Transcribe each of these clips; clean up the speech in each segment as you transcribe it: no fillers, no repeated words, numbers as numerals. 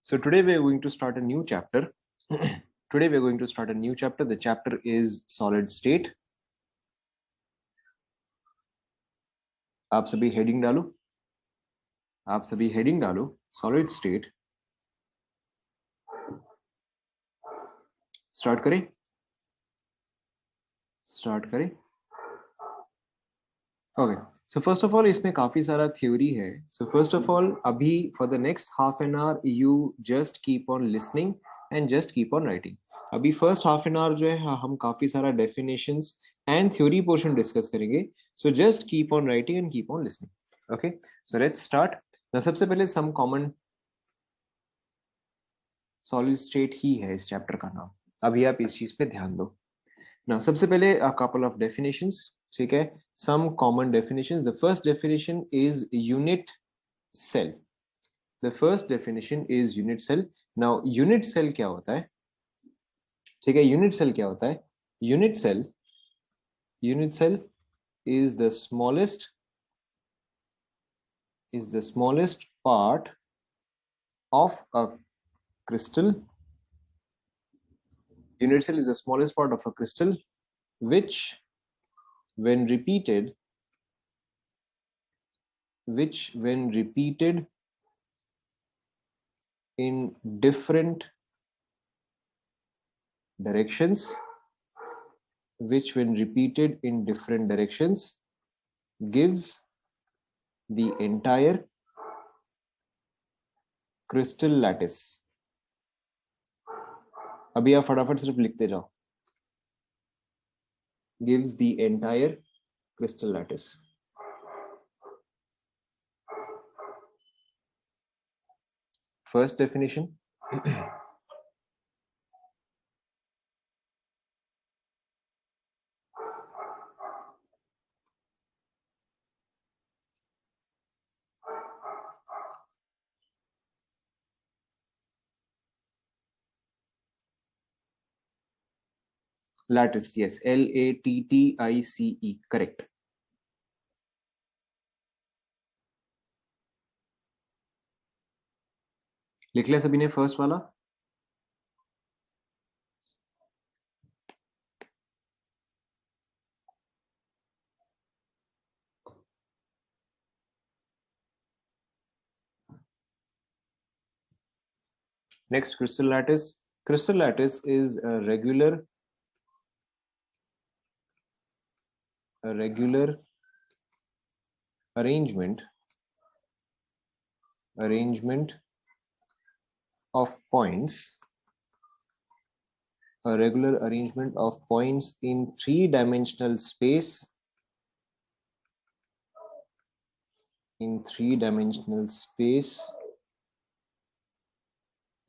So today we are going to start a new chapter. Today we are going to start a new chapter. The chapter is solid state. आप सभी heading डालो. आप सभी heading डालो. Solid state. Start करें. Start करें. Okay. So first of all इसमें काफी सारा थ्योरी है. So first of all अभी for the next half an hour you just keep on listening and just keep on writing. अभी first half an hour जो है हम काफी सारा definitions and theory portion discuss करेंगे. So just keep on writing and keep on listening. Okay, so let's start. सबसे पहले some common solid state ही है इस चैप्टर का नाम. अभी आप इस चीज पे ध्यान दो ना. सबसे पहले a couple of definitions. ठीक है, some common definitions. The first definition is unit cell. The first definition is unit cell. Now unit cell क्या होता है? ठीक है, unit cell क्या होता है? Unit cell is the smallest part of a crystal. Unit cell is the smallest part of a crystal which when repeated in different directions gives the entire crystal lattice. अभी आप फटाफट सिर्फ लिखते जाओ. Gives the entire crystal lattice. First definition. Lattice, yes, Lattice, correct. लिख लिया सभी ने फर्स्ट वाला? Next, crystal lattice. Crystal lattice is a regular arrangement of points. A regular arrangement of points in three-dimensional space. In three-dimensional space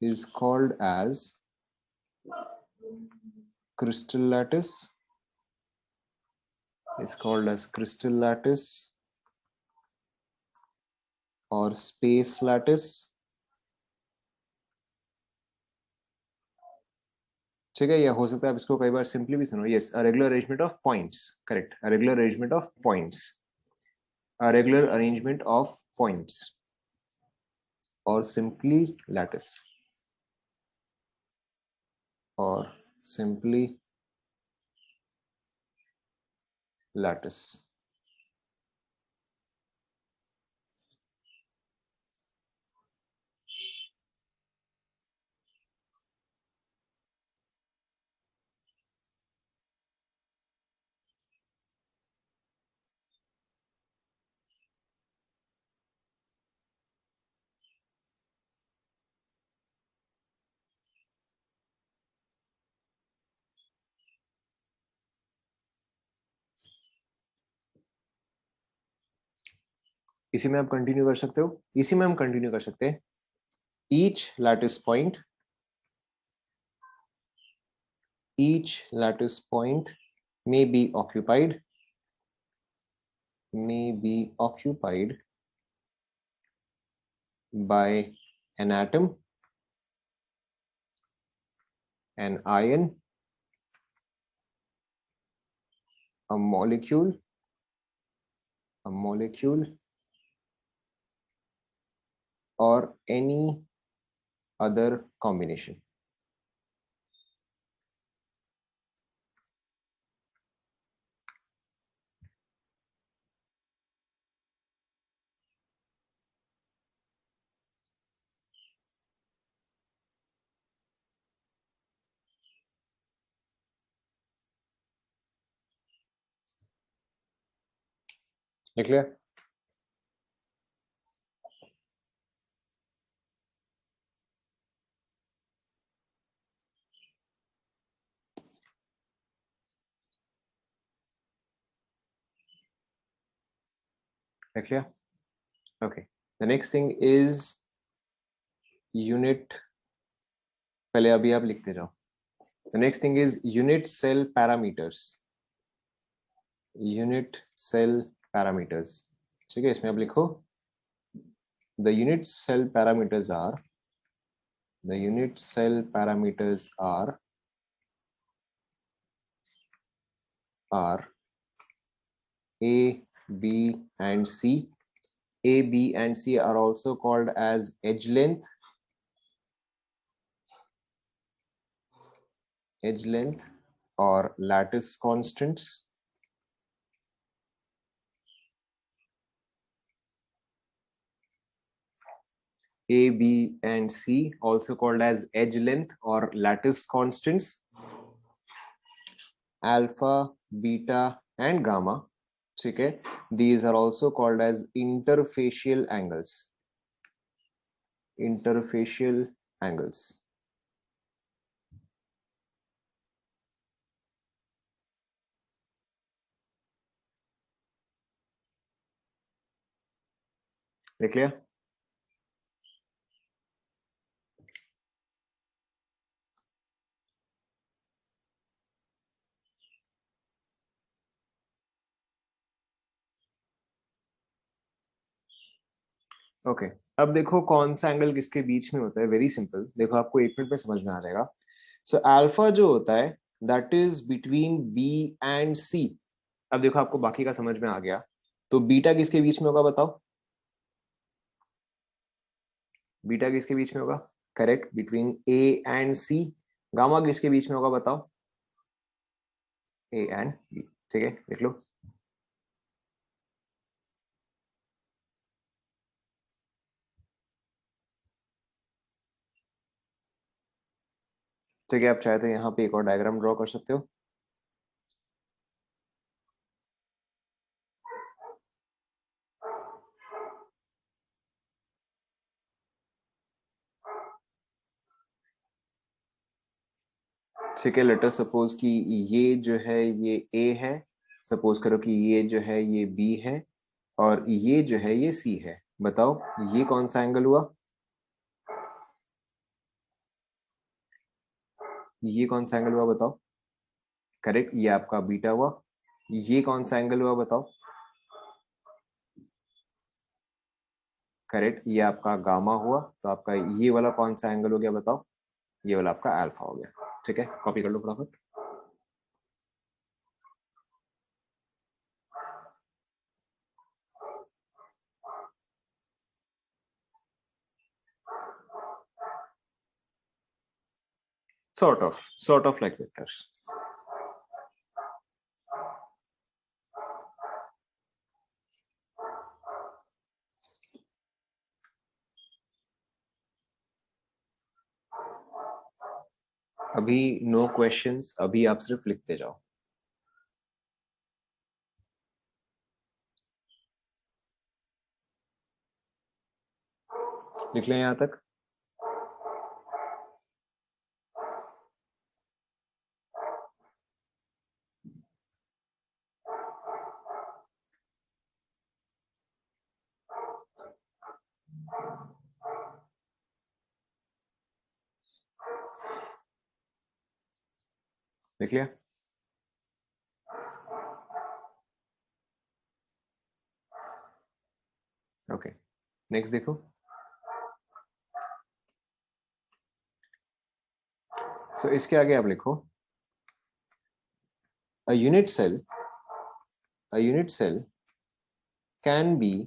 is called as crystal lattice. Is called as crystal lattice or space lattice. ठीक है, या हो सकता है आप इसको कई बार simply भी सुनो. Yes, a regular arrangement of points. Correct, a regular arrangement of points. A regular arrangement of points or simply lattice or simply lattice. इसी में आप कंटिन्यू कर सकते हो. इसी में हम कंटिन्यू कर सकते हैं. each lattice point may be occupied by an atom, an ion, a molecule, or any other combination. Clear? Clear? Okay. The next thing is unit. पहले अभी आप लिखते जाओ. The next thing is unit cell parameters. Unit cell parameters. ठीक है, इसमें आप लिखो. The unit cell parameters are. The unit cell parameters are A, B, and C. A, B, and C are also called as edge length, or lattice constants. A, B, and C also called as edge length or lattice constants. Alpha, beta, and gamma. Okay, these are also called as interfacial angles. Interfacial angles. Clear? Okay अब देखो कौन सा angle किसके बीच में होता है. Very simple, देखो आपको 1 मिनट में समझ में आ जाएगा. सो अल्फा जो होता है that is between B and C. अब देखो आपको बाकी का समझ में आ गया. तो बीटा किसके बीच में होगा बताओ. बीटा किसके बीच में होगा. Correct, between A and C. Gamma किसके बीच में होगा बताओ. A and B. ठीक है, देख लो. ठीक है, आप चाहे तो यहाँ पे एक और डायग्राम ड्रॉ कर सकते हो. ठीक है, लेट अस सपोज कि ये जो है ये ए है. सपोज करो कि ये जो है ये बी है और ये जो है ये सी है. बताओ ये कौन सा एंगल हुआ. ये कौन सा एंगल हुआ बताओ. करेक्ट, ये आपका बीटा हुआ. ये कौन सा एंगल हुआ बताओ. करेक्ट, ये आपका गामा हुआ. तो आपका ये वाला कौन सा एंगल हो गया बताओ. ये वाला आपका अल्फा हो गया. ठीक है, कॉपी कर लो फटाफट. sort of like vectors. अभी नो क्वेश्चंस, अभी आप सिर्फ लिखते जाओ. लिख लें यहां तक. लिख लिया. ओके, नेक्स्ट देखो. सो इसके आगे आप लिखो a unit cell can be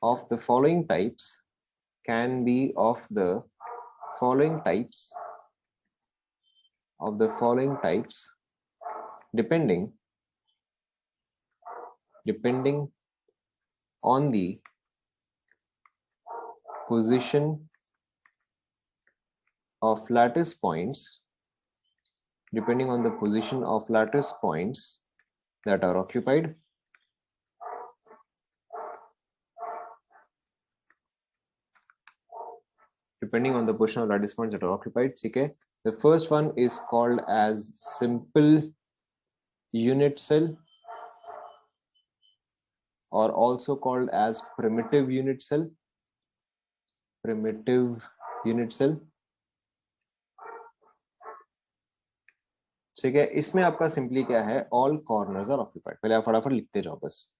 of the following types. can be of the following types depending on the position of lattice points that are occupied ठीक है. The first one is called as simple unit cell or also called as primitive unit cell. ठीक है. इसमें आपका simply क्या है, all corners are occupied. पहले आप फटाफट लिखते जाओ बस.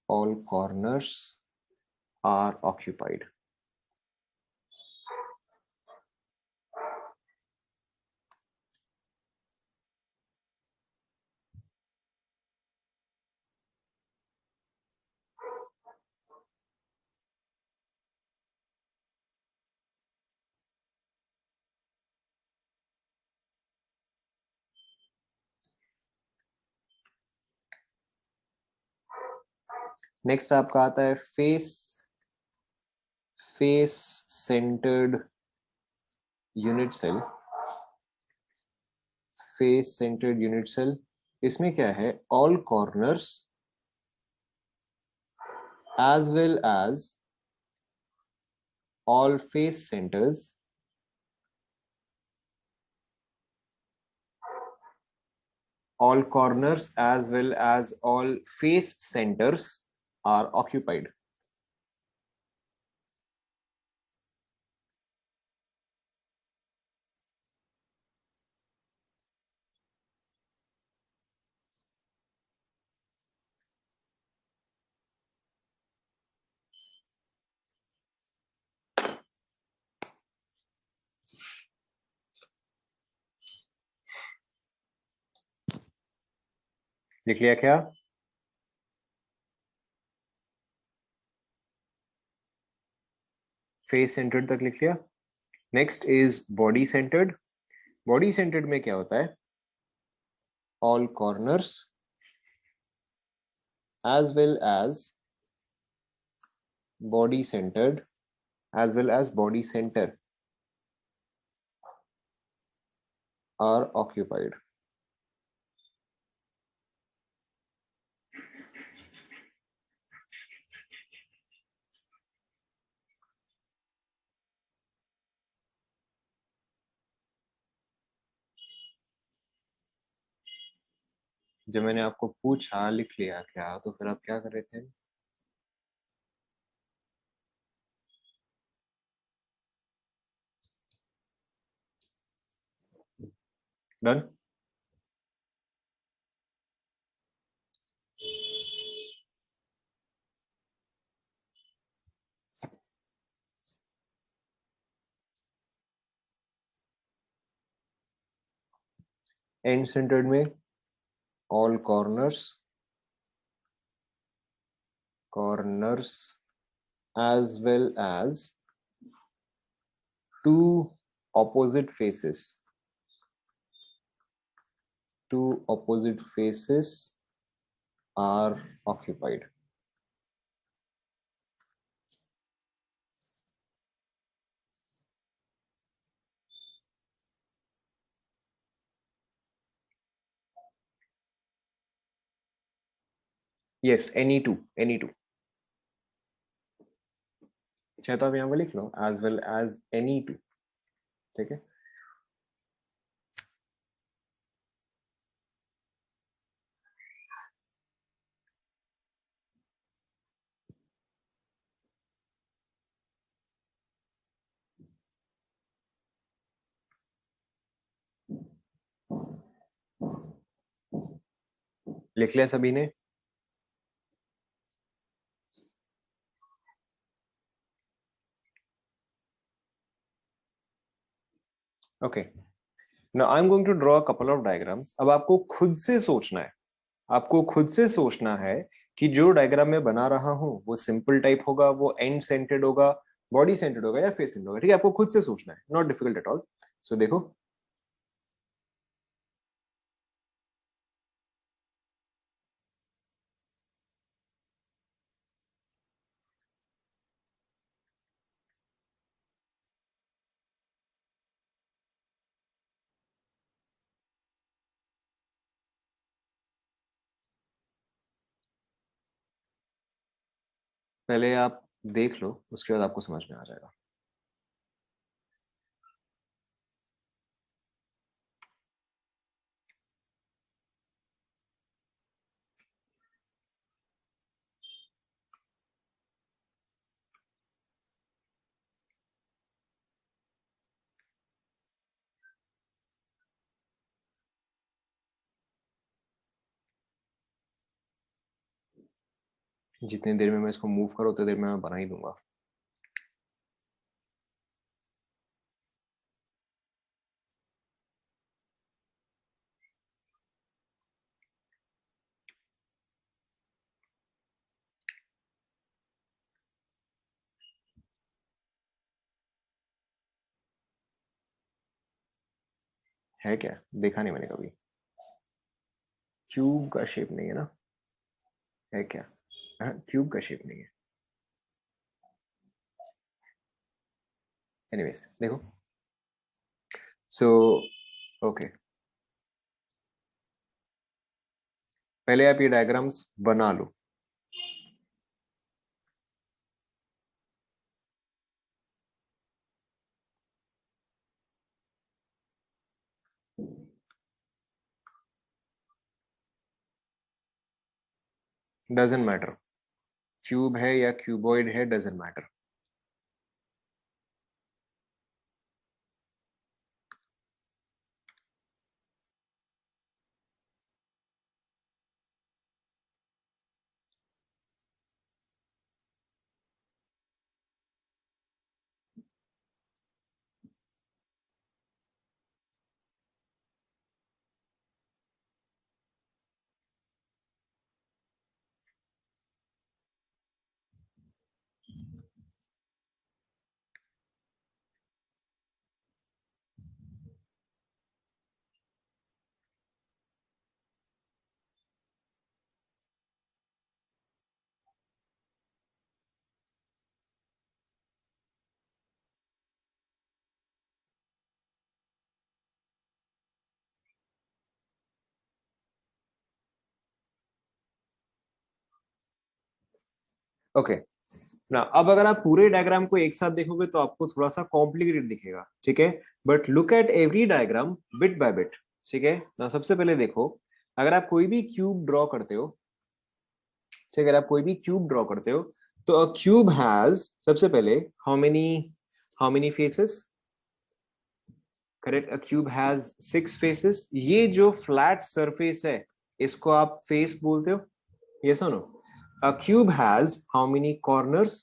All corners are occupied. Next आपका आता है फेस सेंटर्ड यूनिट सेल. इसमें क्या है, all corners as well as all face centers are occupied. लिख लिया क्या? फेस सेंटर्ड तक लिख लिया. Next is body centred. Body centred में क्या होता है, all corners as well as body centered as well as body center are occupied. जब मैंने आपको पूछा लिख लिया क्या, तो फिर आप क्या कर रहे थे? डन. एंड सेंटर्ड में all corners as well as two opposite faces are occupied. Yes, any two. चाहे तो आप यहाँ पर लिख लो as well as any two. ठीक है. लिख लिया सभी ने? Okay. Now I am going to draw a couple of diagrams. अब आपको खुद से सोचना है कि जो डायग्राम मैं बना रहा हूं वो सिंपल टाइप होगा, वो एंड सेंटर्ड होगा, बॉडी सेंटर्ड होगा या फेस सेंटर्ड होगा, ठीक है, आपको खुद से सोचना है, नॉट डिफिकल्ट एट ऑल। सो देखो पहले आप देख लो, उसके बाद आपको समझ में आ जाएगा। जितनी देर में मैं इसको मूव करूँ उतनी देर में मैं बना ही दूंगा। है क्या, देखा नहीं मैंने कभी, क्यूब का शेप नहीं है ना, है क्या, क्यूब का शेप नहीं है। एनीवेज देखो, सो ओके, पहले आप ये डायग्राम्स बना लो। डजंट मैटर, क्यूब है या क्यूबॉइड है, डजंट मैटर। ओके ना, अब अगर आप पूरे डायग्राम को एक साथ देखोगे तो आपको थोड़ा सा कॉम्प्लिकेटेड दिखेगा, ठीक है, but look at every diagram bit by bit, ठीक है ना। सबसे पहले देखो, अगर आप कोई भी क्यूब ड्रॉ करते हो, ठीक है, अगर आप कोई भी क्यूब ड्रॉ करते हो, तो अ क्यूब हैज, सबसे पहले, how many faces, correct, a cube has 6 faces. ये जो फ्लैट सरफेस है इसको आप फेस बोलते हो, यस और no. A cube has how many corners,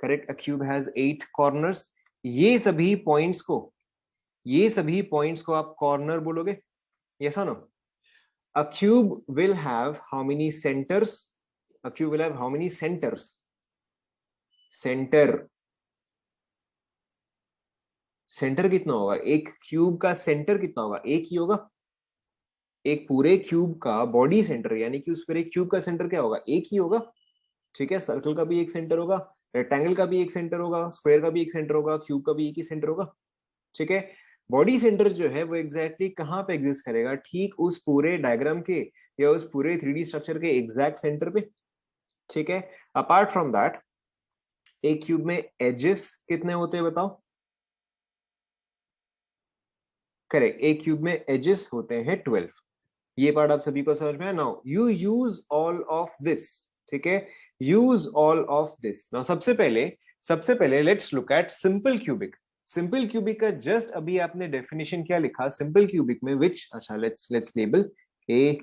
correct, a cube has 8 corners. ये सभी पॉइंट्स को, ये सभी पॉइंट्स को आप कॉर्नर बोलोगे, यस और no. A cube will have how many centres, a cube will have how many centres, centre, centre कितना होगा, एक क्यूब का सेंटर कितना होगा, एक ही होगा। एक पूरे क्यूब का बॉडी सेंटर, यानी कि उस पर एक क्यूब का सेंटर क्या होगा, एक ही होगा, ठीक है। सर्कल का भी एक सेंटर होगा, रेक्टेंगल का भी एक सेंटर होगा, स्क्वायर का भी एक सेंटर होगा, क्यूब का भी एक ही सेंटर होगा, ठीक है। बॉडी सेंटर जो है वो एग्जैक्टली कहाँ पे एग्जिस्ट करेगा, ठीक उस पूरे डायग्राम के या उस पूरे 3D स्ट्रक्चर के एग्जैक्ट सेंटर पे, ठीक है। अपार्ट फ्रॉम दैट, एक क्यूब में एजेस कितने होते हैं बताओ, करेक्ट, एक क्यूब में एजेस होते हैं 12। ये पार्ट आप सभी को समझ में है। Now you use all of this, ठीक है, use all of this. Now सबसे पहले let's look eight simple cubic. Simple cubic का जस्ट अभी आपने डेफिनेशन क्या लिखा सिंपल क्यूबिक में, विच, अच्छा let's label A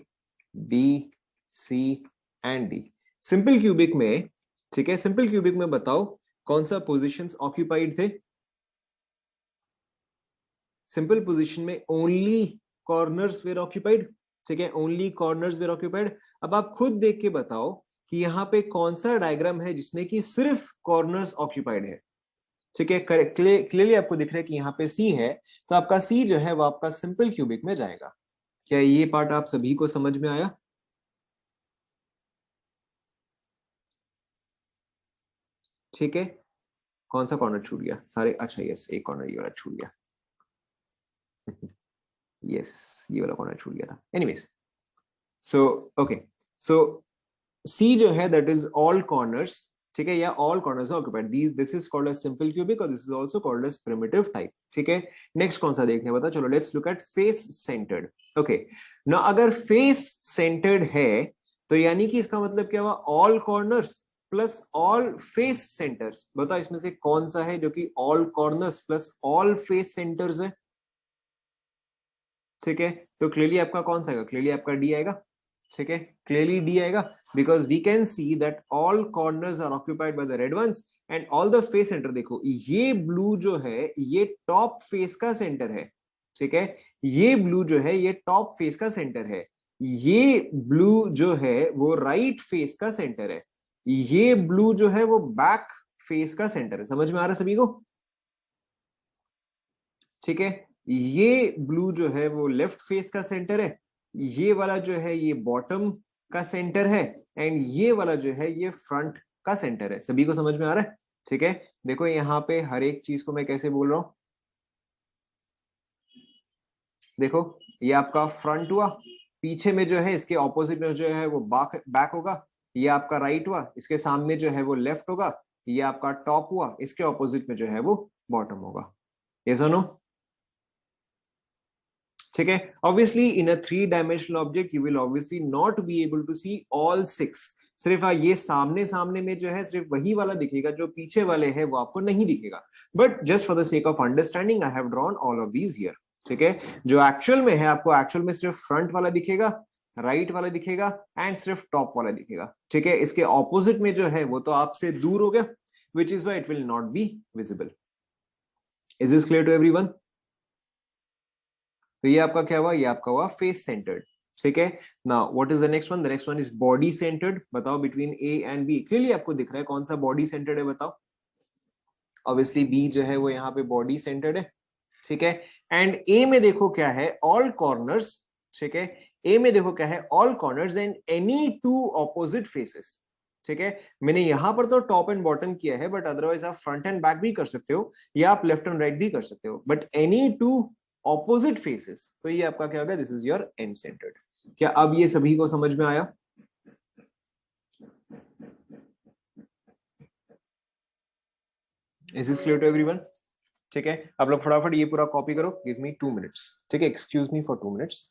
B C and D. Simple cubic में, ठीक है, सिंपल क्यूबिक में बताओ कौन सा पोजीशंस ऑक्यूपाइड थे। सिंपल पोजीशन में ओनली कॉर्नर्स वेर ऑक्यूपाइड, ठीक है, ओनली कॉर्नर्स वेर ऑक्यूपाइड। अब आप खुद देख के बताओ कि यहाँ पे कौन सा डायग्राम है जिसमें कि सिर्फ कॉर्नर्स ऑक्यूपाइड है। ठीक है, क्लियरली आपको दिख रहा है कि यहाँ पे सी है, तो आपका सी जो है वो आपका सिंपल क्यूबिक में जाएगा। क्या ये पार्ट आप सभी को समझ में आया? ठीक है, कौन सा कॉर्नर छूट गया? सारे, अच्छा यस, एक कॉर्नर ये वाला छूट गया। यस, ये वाला कॉर्नर छूट गया था। एनीवेज, सो ओके, सो सी जो है दैट इज ऑल कॉर्नर्स। ठीक है, या all corners occupied, this is called as simple cubic और this is also called as primitive type. ठीक है, नेक्स्ट कौन सा देखने बता, चलो let's look at face centred. Okay, ना अगर फेस सेंटर्ड है तो यानी कि इसका मतलब क्या हुआ, all corners plus all face centres. बताओ इसमें से कौन सा है जो कि all corners plus all face centres है? ठीक है, तो क्लियरली आपका कौन सा आएगा? क्लियरली आपका डी आएगा। ठीक है, क्लियरली डी आएगा, because we can see that all corners are occupied by the red ones and all the face centre. देखो ये ब्लू जो है ये टॉप फेस का सेंटर है। ठीक है, ये ब्लू जो है ये टॉप फेस का सेंटर है। ये ब्लू जो है वो राइट फेस का सेंटर है। ये ब्लू जो है वो बैक फेस का सेंटर है। समझ में आ रहा है सभी को? ठीक है, ये ब्लू जो है वो लेफ्ट फेस का सेंटर है, ये वाला जो है ये बॉटम का सेंटर है, एंड ये वाला जो है ये फ्रंट का सेंटर है। सभी को समझ में आ रहा है? ठीक है, देखो यहाँ पे हर एक चीज को मैं कैसे बोल रहा हूं। देखो ये आपका फ्रंट हुआ, पीछे में जो है इसके ऑपोजिट में जो है वो बैक बैक होगा। ये आपका राइट हुआ, इसके सामने जो है वो लेफ्ट होगा। ये आपका टॉप हुआ, इसके ऑपोजिट में जो है वो बॉटम होगा। ये सुनो, ठीक है। Obviously in a three dimensional object you will obviously not be able to see all six. सिर्फ ये सामने सामने में जो है सिर्फ वही वाला दिखेगा, जो पीछे वाले हैं वो आपको नहीं दिखेगा। But just for the sake of understanding I have drawn all of these here. ठीक है, जो एक्चुअल में है आपको एक्चुअल में सिर्फ फ्रंट वाला दिखेगा, राइट वाला दिखेगा एंड सिर्फ टॉप वाला दिखेगा। ठीक है, इसके ऑपोजिट में जो है वो तो आपसे दूर हो गया, which is why it will not be visible. Is this clear to everyone? तो ये आपका क्या हुआ, ये आपका हुआ फेस सेंटर्ड। ठीक है, now what is the next one? The next one is body centred. बताओ between A and B, clearly आपको दिख रहा है कौन सा बॉडी सेंटर्ड है? बताओ। ऑब्वियसली बी जो है वो यहाँ पे बॉडी सेंटर्ड है। ठीक है, एंड ए में देखो क्या है, ऑल कॉर्नर्स। ठीक है, ए में देखो क्या है, all corners and any two opposite faces. ठीक है, मैंने यहां पर तो टॉप एंड बॉटम किया है, बट अदरवाइज आप फ्रंट एंड बैक भी कर सकते हो, या आप लेफ्ट एंड राइट भी कर सकते हो, but any two opposite faces, तो ये आपका क्या हो गया, this is your end centred. क्या अब ये सभी को समझ में आया? Is this clear to everyone? ठीक है, आप लोग फटाफट ये पूरा कॉपी करो, गिव मी 2 मिनट्स। ठीक है, excuse me for 2 minutes.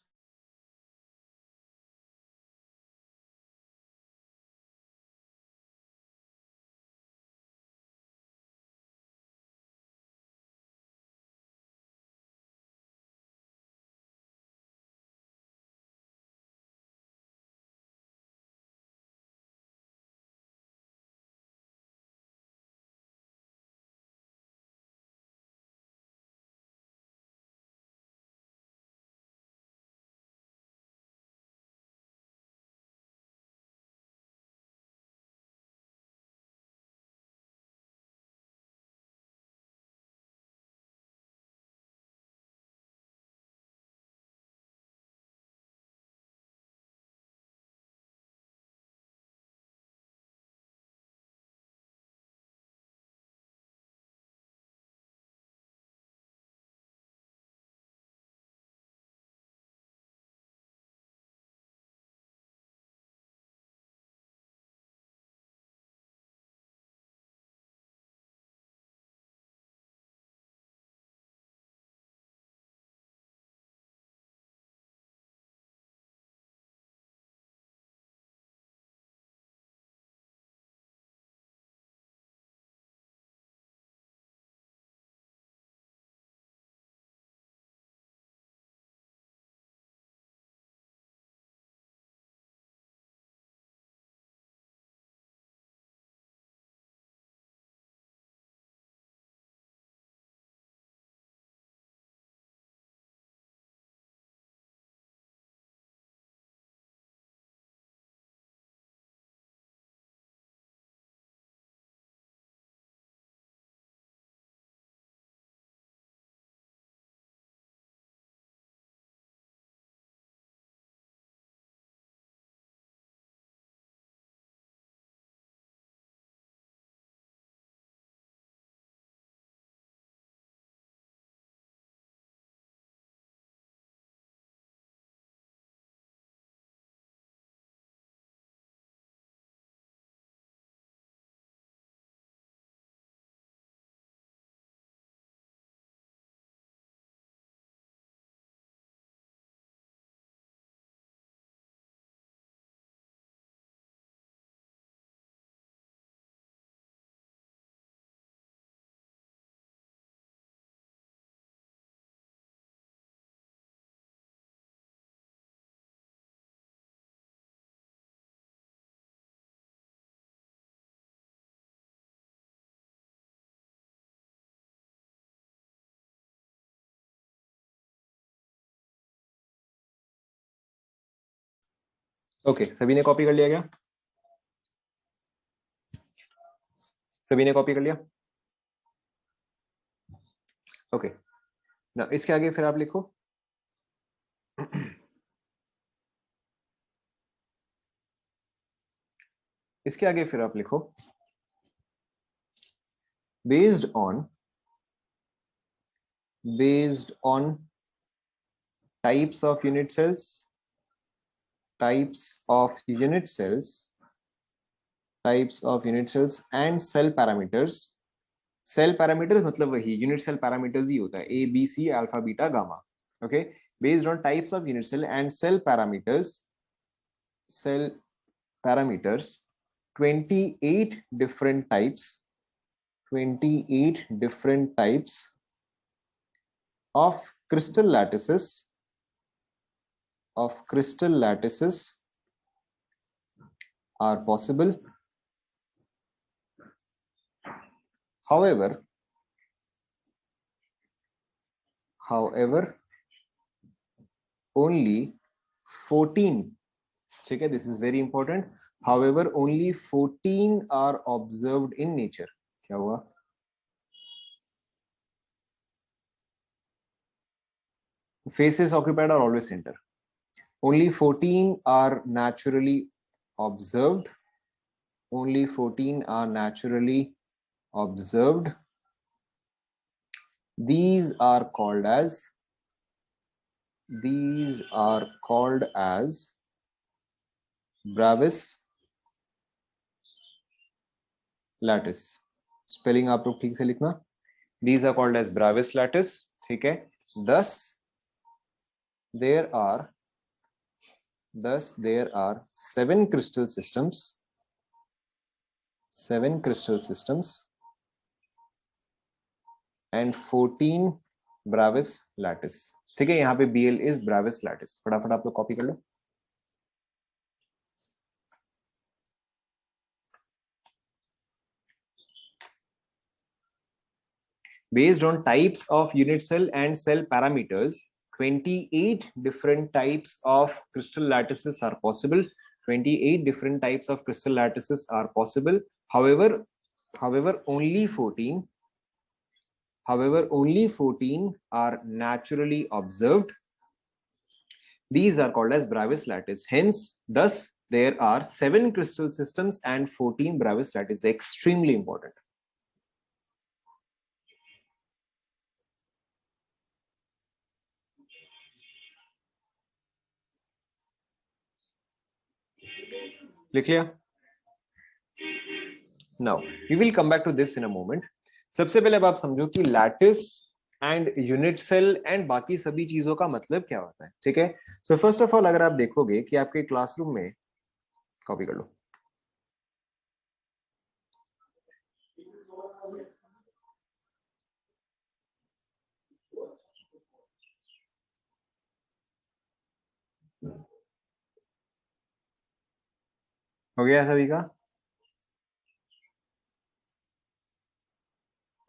Okay, सभी ने कॉपी कर लिया क्या? सभी ने कॉपी कर लिया? ओके ना, इसके आगे फिर आप लिखो इसके आगे फिर आप लिखो based on types of unit cells and cell parameters. Cell parameters मतलब वही यूनिट सेल पैरामीटर्स ही होता है, A B C alpha beta gamma. Okay, based on types of unit cell and cell parameters 28 different types of crystal lattices are possible. However, only 14, ठीक है, this is very important. However, only 14 are observed in nature. क्या हुआ? Faces occupied are always center. Only 14 are naturally observed. These are called as Bravais lattice. Spelling आप लोग ठीक से लिखना. These are called as Bravais lattice. ठीक है. Thus there are 7 crystal systems and 14 Bravais lattice. ठीक है, यहाँ पे BL is Bravais lattice. फटाफट आप लोग कॉपी कर लो. Based on types of unit cell and cell parameters, 28 different types of crystal lattices are possible. 28 different types of crystal lattices are possible. However, only 14 are naturally observed. These are called as Bravais lattice. Thus, there are 7 crystal systems and 14 Bravais lattice. Extremely important. लिख लिया? Now we will come back to this in a moment. सबसे पहले अब आप समझो कि lattice and unit cell and बाकी सभी चीजों का मतलब क्या होता है. ठीक है, सो फर्स्ट ऑफ ऑल अगर आप देखोगे कि आपके क्लासरूम में, कॉपी कर लो, हो गया सभी का?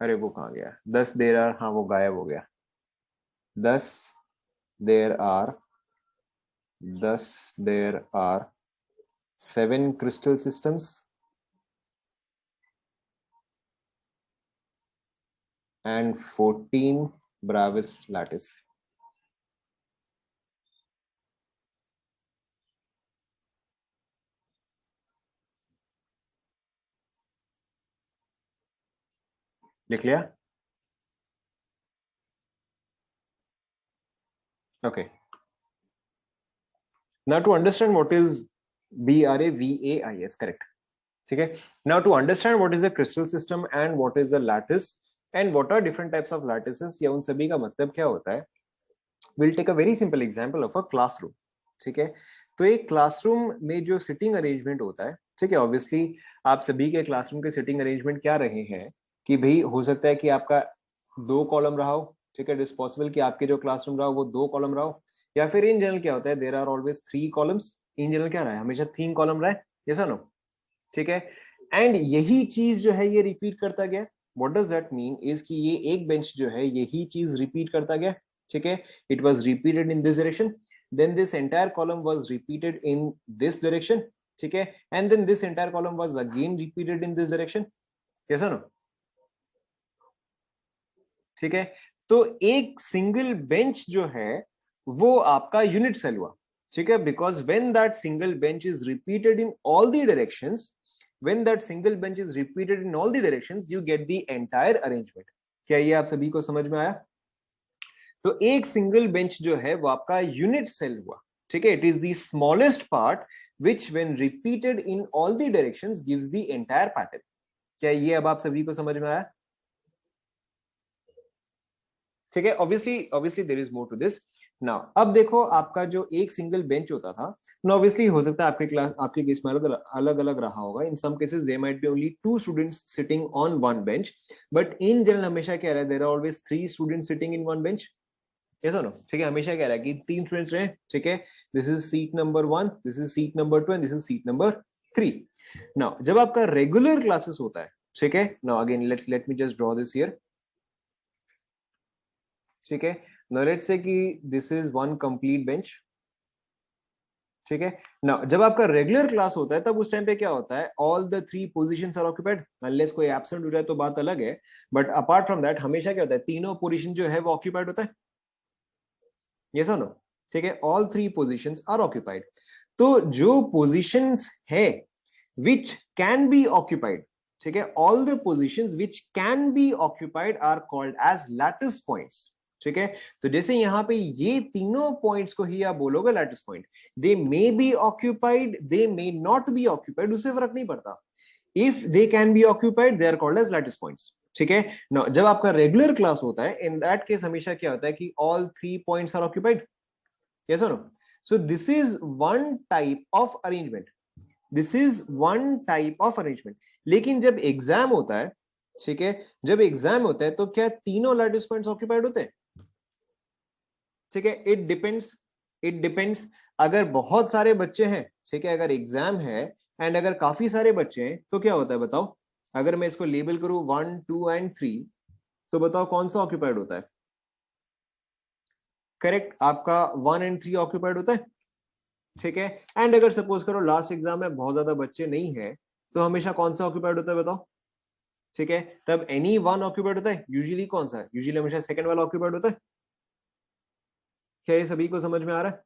अरे वो कहाँ गया? 10 देर आर, हाँ वो गायब हो गया. 10 there are 7 crystal systems and 14 Bravais lattice. लिख लिया? Okay. Now to understand what is BRAVAIS, correct? ठीक है. Now to understand what is a crystal system and what is a lattice and what are different types of lattices, या उन सभी का मतलब क्या होता है, we'll take a very simple example of a classroom. ठीक है, तो एक क्लासरूम में जो सिटिंग अरेंजमेंट होता है, ठीक है, ऑब्वियसली आप सभी के क्लासरूम के सिटिंग अरेंजमेंट क्या रहे हैं कि भाई हो सकता है कि आपका 2 कॉलम रहा हो. ठीक है, इट इज पॉसिबल कि आपके जो क्लासरूम रहा हो वो 2 कॉलम रहा हो, या फिर इन जनरल क्या होता है, there are always 3 columns. In general क्या रहा है, हमेशा 3 कॉलम रहा है. यस और नो? ठीक है, एंड यही चीज जो है ये रिपीट करता गया. What does that mean is कि ये एक बेंच जो है यही चीज रिपीट करता गया. ठीक है, it was repeated in this direction. then this entire column was repeated in this direction, ठीक है, and then this entire column was again repeated in this direction, yes or no? ठीक है, तो एक सिंगल बेंच जो है वो आपका यूनिट सेल हुआ, ठीक है, because when that single bench is repeated in all the directions, when that single bench is repeated in all the directions, you get the entire arrangement. क्या ये आप सभी को समझ में आया? तो एक सिंगल बेंच जो है वो आपका यूनिट सेल हुआ, ठीक है, it is the smallest part which when repeated in all the directions gives the entire pattern. क्या ये अब आप सभी को समझ में आया? ठीक है, obviously there is more to this. Now अब देखो, आपका जो एक सिंगल बेंच होता था, ना ऑब्वियसली हो सकता है आपके केस में अलग अलग रहा होगा। In some cases there might be only 2 students sitting on one bench, but in general हमेशा क्या रहा है, there are always 3 students sitting in one bench, yes और नो? ठीक है, हमेशा क्या रहा है कि 3 स्टूडेंट्स रहे, ठीक है, this is seat number 1, this is seat number 2 and this is seat number 3। Now जब आपका रेगुलर क्लासेस होता है, ठीक है, now again let me just draw this here, ठीक है, नाउ लेट्स से कि this is one complete bench, ठीक है। नाउ जब आपका रेगुलर क्लास होता है तब उस टाइम पे क्या होता है, all the 3 positions are occupied, unless कोई एब्सेंट हो जाए तो बात अलग है, बट अपार्ट फ्रॉम दैट हमेशा क्या होता है, तीनों पोजीशन जो है वो ऑक्यूपाइड होता है, यस और नो? ठीक है, ऑल 3 पोजीशंस आर ऑक्यूपाइड। तो जो पोजीशंस है विच कैन बी ऑक्यूपाइड, ठीक है, all the positions which can be occupied are called as lattice points, ठीक है। तो जैसे यहां पे ये तीनों पॉइंट्स को ही आप बोलोगे lattice point, they may be occupied, they may not be occupied, उससे फर्क नहीं पड़ता। If they can be occupied they are called as lattice points, ठीक है। नाउ जब आपका रेगुलर क्लास होता है, इन दैट केस हमेशा क्या होता है कि all 3 points are occupied, yes और no? So this is one type of arrangement, this is one type of arrangement. लेकिन जब एग्जाम होता है, ठीक है, जब एग्जाम होता है तो क्या तीनों लैटिस पॉइंट्स ऑक्यूपाइड होते हैं? ठीक है, इट डिपेंड्स। अगर बहुत सारे बच्चे हैं, ठीक है, अगर एग्जाम है एंड अगर काफी सारे बच्चे हैं तो क्या होता है बताओ? अगर मैं इसको लेबल करूं 1 2 एंड 3, तो बताओ कौन सा ऑक्यूपाइड होता है? करेक्ट, आपका 1 एंड 3 ऑक्यूपाइड होता है, ठीक है। एंड अगर सपोज करो लास्ट एग्जाम में बहुत ज्यादा बच्चे नहीं है, तो हमेशा कौन सा ऑक्यूपाइड होता है बताओ? ठीक है, तब एनी वन ऑक्यूपाइड होता है, यूजुअली कौन सा है? यूजुअली हमेशा सेकंड वाला ऑक्यूपाइड होता है। क्या ये सभी को समझ में आ रहा है?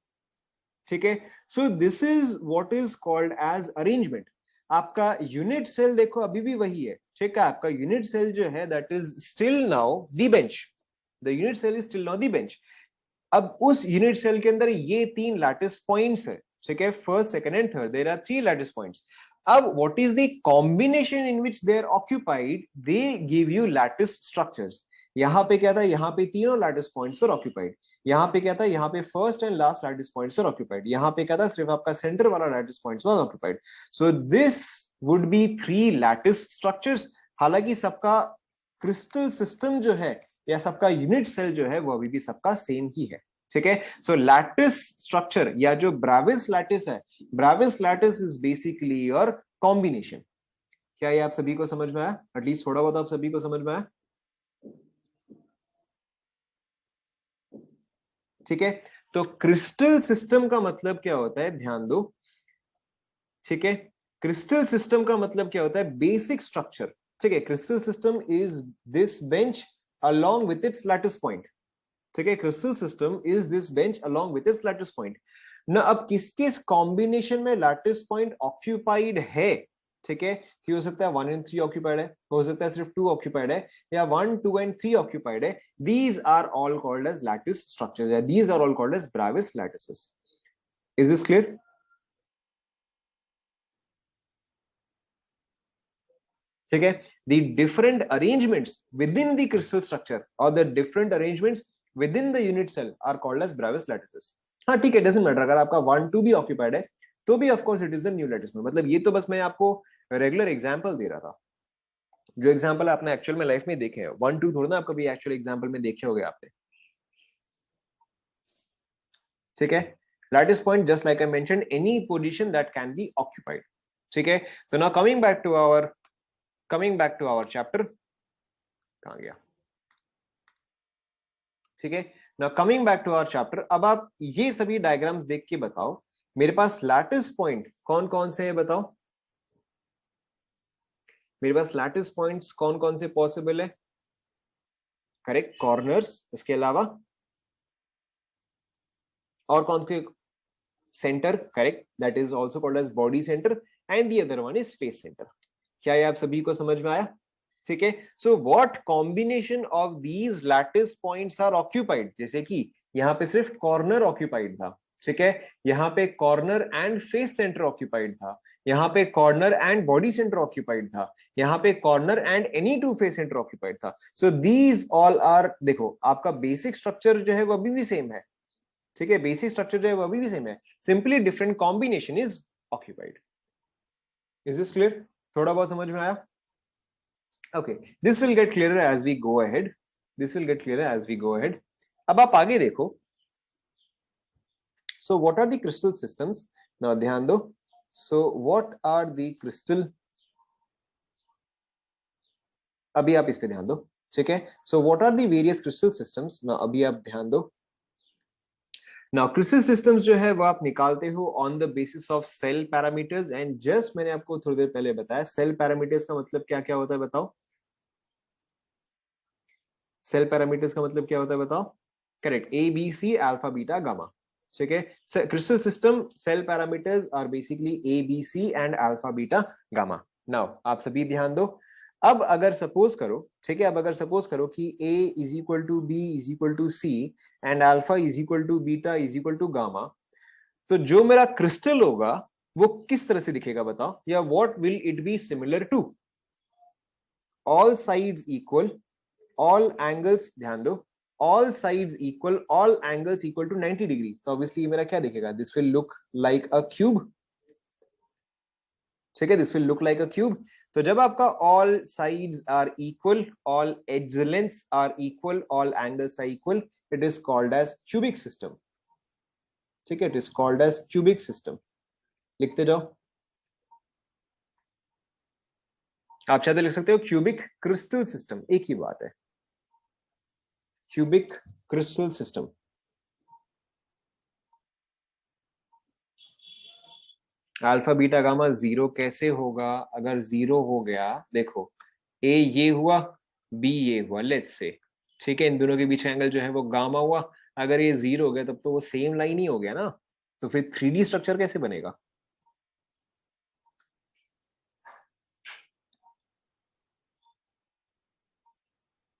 ठीक है, so this is what is called as arrangement. आपका यूनिट सेल देखो अभी भी वही है, ठीक है, आपका यूनिट सेल जो है that is still now the bench, the unit cell is still now the bench. अब उस यूनिट सेल के अंदर ये 3 लैटिस पॉइंट्स है, ठीक है, first second and third, there are 3 lattice points. अब what is the combination in which they are occupied, they give you lattice structures. यहां पे क्या था, यहां पे तीनों लैटिस पॉइंट्स वर ऑक्यूपाइड, यहाँ पे क्या था, यहाँ पे first and last lattice points were occupied, यहाँ पे क्या था, सिर्फ आपका सेंटर वाला lattice points was occupied. So this would be 3 lattice structures. हालांकि सबका क्रिस्टल सिस्टम जो है या सबका यूनिट सेल जो है वो अभी भी सबका सेम ही है, ठीक है। सो लैटिस स्ट्रक्चर या जो ब्रेविस लैटिस है, Brevis lattice is basically your combination. क्या ये आप सभी को समझ में आया? एटलीस्ट थोड़ा बहुत आप सभी को समझ में आया? ठीक है, तो क्रिस्टल सिस्टम का मतलब क्या होता है, ध्यान दो, ठीक है। क्रिस्टल सिस्टम का मतलब क्या होता है, बेसिक स्ट्रक्चर, ठीक है। Crystal system is this bench along with its lattice point, ठीक है। Crystal system is this bench along with its lattice point. ना अब किस किस कॉम्बिनेशन में लैटिस पॉइंट ऑक्यूपाइड है, ठीक है, कि हो सकता है 1 एंड 3 ऑक्यूपाइड है, हो सकता है सिर्फ 2 ऑक्यूपाइड है, या 1 2 एंड 3 ऑक्यूपाइड है, these are all called as lattice structures, या these are all called as Bravais lattices. Is this clear? ठीक है, the different arrangements within the crystal structure or the different arrangements within the unit cell are called as Bravais lattices। हाँ ठीक है, doesn't matter, अगर आपका 1 2 भी occupied है तो भी of course it is a new lattice. मतलब ये तो बस मैं आपको रेगुलर एग्जांपल दे रहा था, जो एग्जांपल आपने एक्चुअल में लाइफ में देखे हैं, 1 2 थोड़ा ना आप कभी एक्चुअल एग्जांपल में देखे होंगे आपने, ठीक है। Lattice point just like I mentioned, any position that can be occupied, ठीक है। तो now coming back to our chapter, कहां गया, ठीक है। Now coming back to our chapter, अब आप ये सभी डायग्राम्स देख के बताओ मेरे पास लैटिस पॉइंट कौन कौन से हैं, बताओ मेरे पास लैटिस पॉइंट्स कौन कौन से पॉसिबल है? करेक्ट, कॉर्नर्स, इसके अलावा और कौन से? Centre, correct, that is also called as body centre, and the other one is face centre. क्या ये आप सभी को समझ में आया? ठीक है, so what combination of these lattice points are occupied, जैसे कि यहाँ पे सिर्फ कॉर्नर ऑक्यूपाइड था, ठीक है, यहाँ पे corner and face centre occupied था, यहाँ पे corner and body centre occupied था, यहाँ पे corner and any two face centre occupied था। सो दीज ऑल आर, देखो आपका बेसिक स्ट्रक्चर जो है वो अभी भी सेम है, ठीक है, बेसिक स्ट्रक्चर जो है वो अभी भी सेम है, simply different combination is occupied. Is this clear? थोड़ा बहुत समझ में आया? Okay, this will get clearer as we go ahead. This will get clearer as we go ahead. अब आप आगे देखो. So what are the crystal systems? Now ध्यान दो. So what are the crystal? अभी आप इस पे ध्यान दो, ठीक है? So what are the various crystal systems? Now अभी आप ध्यान दो. Now crystal systems जो है वो आप निकालते हो on the basis of cell parameters, and just मैंने आपको थोड़ी देर पहले बताया cell parameters का मतलब क्या क्या होता है, बताओ. सेल पैरामीटर्स का मतलब क्या होता है, बताओ. Correct, A B C alpha beta gamma, ठीक है. Crystal system cell parameters are basically A B C and alpha beta gamma. Now आप सभी ध्यान दो. अब अगर सपोज करो, ठीक है, अब अगर सपोज करो कि A is equal to B is equal to C and alpha is equal to beta is equal to gamma, तो जो मेरा क्रिस्टल होगा वो किस तरह से दिखेगा, बताओ, या what will it be similar to? All sides equal, all angles, ध्यान दो, all sides equal, all angles equal to 90 degree, तो ऑब्वियसली मेरा क्या दिखेगा? This will look like a cube, ठीक है, this will look like a cube. तो जब आपका all sides are equal, all edge lengths are equal, all angles are equal, it is called as cubic system, ठीक है, it is called as cubic system. लिखते जाओ. आप चाहते लिख सकते हो क्यूबिक क्रिस्टल सिस्टम, एक ही बात है, cubic crystal system. Alpha beta gamma zero कैसे होगा? अगर जीरो हो गया, देखो ए ये हुआ, बी ये हुआ, लेट्स से, ठीक है, इन दोनों के बीच एंगल जो है वो गामा हुआ. अगर ये जीरो हो गया तब तो वो सेम लाइन ही हो गया ना, तो फिर 3D स्ट्रक्चर कैसे बनेगा?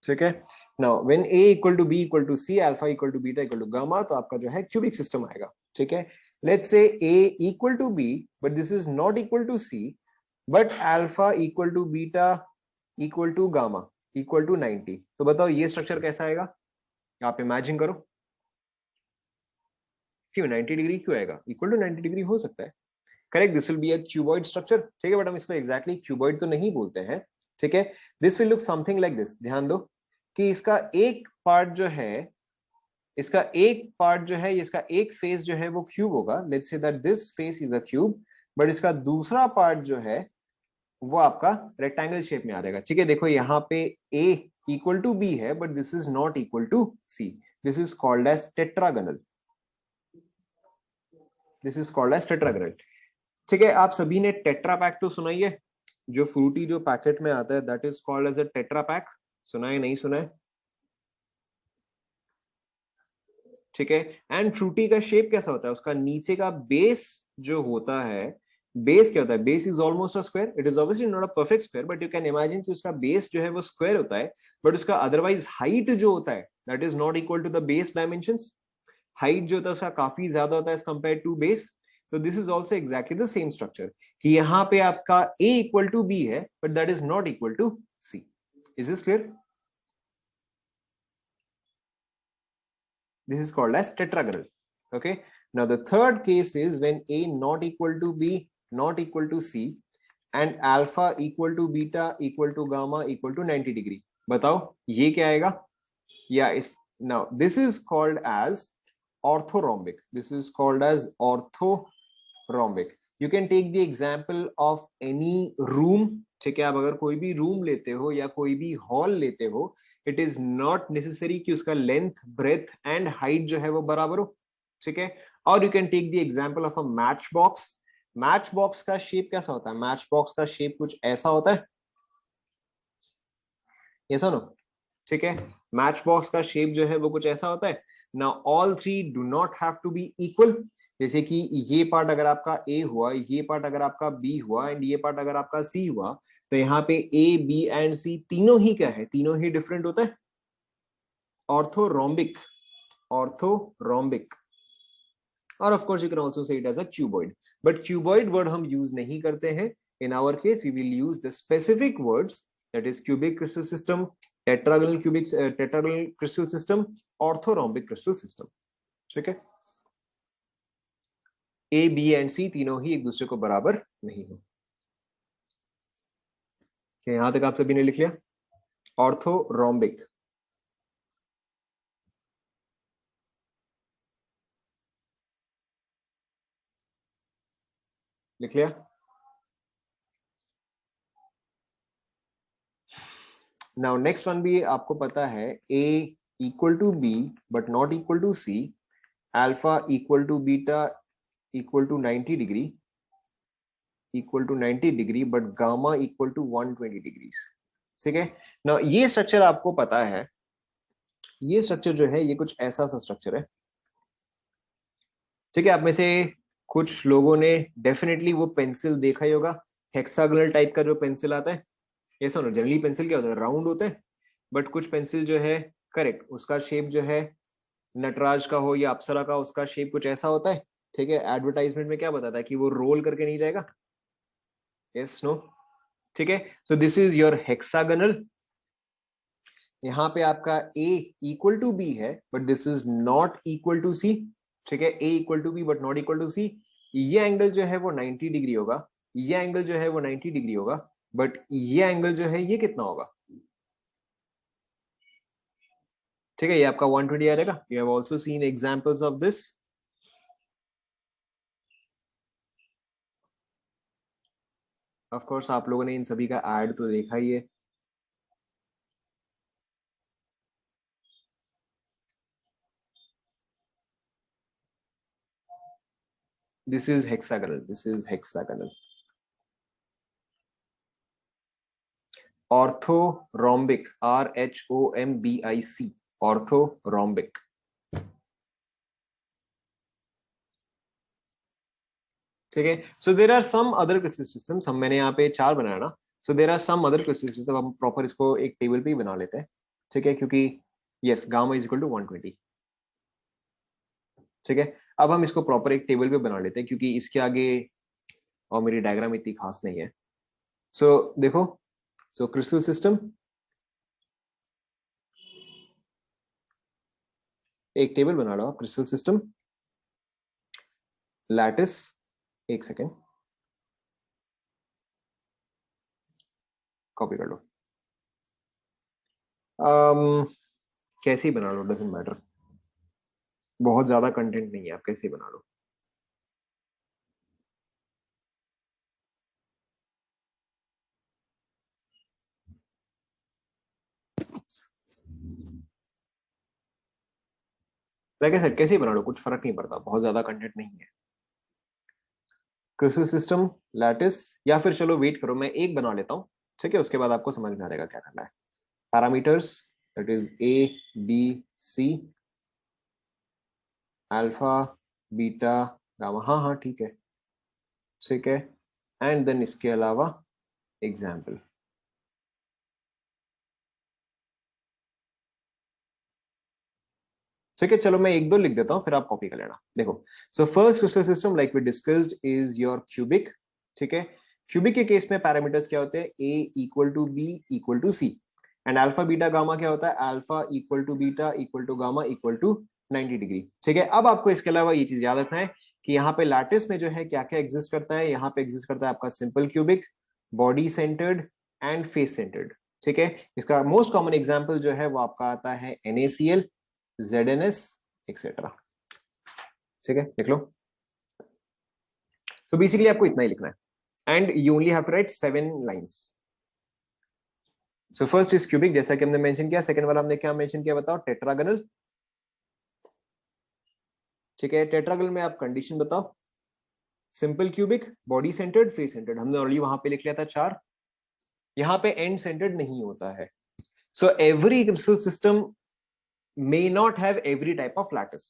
ठीक है. Now when a equal to b equal to c, alpha equal to beta equal to gamma, तो आपका जो है क्यूबिक सिस्टम आएगा, ठीक है. Let's say a equal to b but this is not equal to c, but alpha equal to beta equal to gamma equal to 90, तो बताओ ये स्ट्रक्चर कैसा आएगा? आप इमेजिन करो. क्यों 90 डिग्री क्यों आएगा? इक्वल टू 90 डिग्री हो सकता है, correct, this will be a cuboid structure, ठीक है, बट हम इसको एग्जैक्टली क्यूबॉइड तो नहीं बोलते हैं, ठीक है. This will look something like this. ध्यान दो कि इसका एक पार्ट जो है, इसका एक पार्ट जो है, इसका एक फेस जो है वो क्यूब होगा. Let's say that this face is a cube, but इसका दूसरा पार्ट जो है वो आपका रेक्टेंगल शेप में आ जाएगा, ठीक है. देखो यहाँ पे a इक्वल टू b है, but this is not equal to c. This is called as tetragonal, this is called as tetragonal, ठीक है. आप सभी ने टेट्रा पैक तो सुना ही है, जो फ्रूटी जो पैकेट में आता है, that is called as a Tetra Pak. सुना है, नहीं सुना है? ठीक है. एंड फ्रूटी का शेप कैसा होता है? उसका नीचे का बेस जो होता है, बेस क्या होता है? Base is almost a square. It is obviously not a perfect square, but you can imagine कि उसका बेस जो है वो स्क्वायर होता है, बट उसका अदरवाइज हाइट जो होता है that is not equal to the base dimensions. Height जो होता है उसका काफी ज्यादा होता है एज कंपेयर टू बेस. तो this is also exactly the same structure, कि यहाँ पे आपका a इक्वल टू b है, but that is not equal to c. Is this clear? This is called as tetragonal. Okay. Now the third case is when a not equal to b not equal to c and alpha equal to beta equal to gamma equal to 90 degree. बताओ ये क्या आएगा? Yeah, it's now this is called as orthorhombic. This is called as orthorhombic. You can take the example of any room. ठीक है, आप अगर कोई भी रूम लेते हो या कोई भी हॉल लेते हो, इट इज नॉट नेसेसरी कि उसका लेंथ ब्रेथ एंड हाइट जो है वो बराबर हो, ठीक है। और you can take the example of a match box. Match box का शेप कैसा होता है? मैच बॉक्स का शेप कुछ ऐसा होता है, ये सुनो, ठीक है। मैच बॉक्स का शेप जो है वो कुछ ऐसा होता है। Now all three do not have to B equal. जैसे कि ये पार्ट अगर आपका ए हुआ, ये पार्ट अगर आपका बी हुआ एंड ये पार्ट अगर आपका सी हुआ, तो यहाँ पे ए बी एंड सी तीनों ही क्या है? तीनों ही डिफरेंट होता है, ऑर्थोरोम्बिक, ऑर्थोरोम्बिक। और of course you can also say it as a cuboid, but cuboid word हम यूज नहीं करते हैं। In our case we will use the specific words, that is cubic crystal system, tetragonal cubic tetragonal crystal system, orthorhombic crystal system, ठीक है। A B and सी तीनों ही एक दूसरे को बराबर नहीं हो। यहां तक आप सभी ने लिख लिया ऑर्थोरोम्बिक। लिख लिया। नाउ नेक्स्ट वन भी आपको पता है, A equal to B but not equal to C, alpha equal to beta equal to 90 degree, equal to 90 degree, but gamma equal to 120 degrees, ठीक है ना। ये स्ट्रक्चर आपको पता है, ये स्ट्रक्चर जो है ये कुछ ऐसा सा स्ट्रक्चर है, ठीक है। आप में से कुछ लोगों ने डेफिनेटली वो पेंसिल देखा ही होगा, हेक्सागोनल टाइप का जो पेंसिल आता है। ये सुनो, जनरली पेंसिल क्या होता है? राउंड होता है, बट कुछ पेंसिल जो है, करेक्ट, उसका शेप जो है नटराज का हो या अप्सरा का, उसका शेप कुछ ऐसा होता है, ठीक है। एडवर्टाइजमेंट में क्या बताता है कि वो रोल करके नहीं जाएगा, यस नो, ठीक है। So this is your hexagonal. यहाँ पे आपका ए इक्वल टू बी है but this is not equal to C, ठीक है। A equal to B but not equal to C. ये एंगल जो है वो 90 डिग्री होगा, ये एंगल जो है वो 90 डिग्री होगा, बट ये एंगल जो है ये कितना होगा? ठीक है, ये आपका 120 आ जाएगा। You have also seen examples of this. Of course आप लोगों ने इन सभी का ऐड तो देखा ही है। This is hexagonal, this is hexagonal. Orthorhombic, RHOMBIC, orthorhombic. ठीक है। So there are some other crystal systems, हम मैंने यहाँ पे 4 बनाया ना। So there are some other crystal system, हम प्रॉपर इसको एक टेबल पे ही बना लेते हैं, ठीक है, क्योंकि yes gamma is equal to 120, ठीक है। अब हम इसको प्रॉपर एक टेबल पे बना लेते हैं क्योंकि इसके आगे और मेरी डायग्राम इतनी खास नहीं है। सो देखो, सो क्रिस्टल सिस्टम, एक टेबल बना लो क्रिस्टल सिस्टम, लैटिस, एक सेकेंड कॉपी कर लो। कैसे ही बना लो, डजेंट मैटर, बहुत ज्यादा कंटेंट नहीं है, आप कैसे ही बना लो। लाइक सर कैसे ही बना लो, कुछ फर्क नहीं पड़ता, बहुत ज्यादा कंटेंट नहीं है। क्रिस्टल सिस्टम, लैटिस, या फिर चलो वेट करो मैं एक बना लेता हूँ, ठीक है, उसके बाद आपको समझ में आ जाएगा क्या करना है। Parameters, that is A B C, alpha beta gamma, हाँ हाँ ठीक है, ठीक है। एंड देन इसके अलावा एग्जाम्पल, ठीक है। चलो मैं एक दो लिख देता हूँ फिर आप कॉपी कर लेना। देखो, so first crystal system like we discussed is your cubic, ठीक है। क्यूबिक के केस में पैरामीटर्स क्या होते हैं? A equal to B equal to C, and alpha beta gamma क्या होता है? Alpha equal to beta equal to gamma equal to 90 degree, ठीक है। अब आपको इसके अलावा ये चीज याद रखना है कि यहाँ पे लैटिस में जो है क्या क्या एग्जिस्ट करता है। यहाँ पे एग्जिस्ट करता है आपका simple cubic, body centred and face centred, ठीक है। इसका मोस्ट कॉमन एग्जाम्पल जो है वो आपका आता है NaCl, ZnS, एक्सेट्रा, ठीक है, लिख लो। सो बेसिकली आपको इतना ही लिखना है and you only have to write 7 lines, so first is cubic, जैसा कि हमने मेंशन किया। सेकंड वाला हमने क्या मेंशन किया बताओ? टेट्रागनल। ठीक है, टेट्रागनल में आप कंडीशन बताओ। Simple cubic, body centred, face centred, हमने ऑलरेडी वहां पे लिख लिया था 4। यहाँ पे एंड सेंटर्ड नहीं होता है। So every crystal system may not have every type of lattice.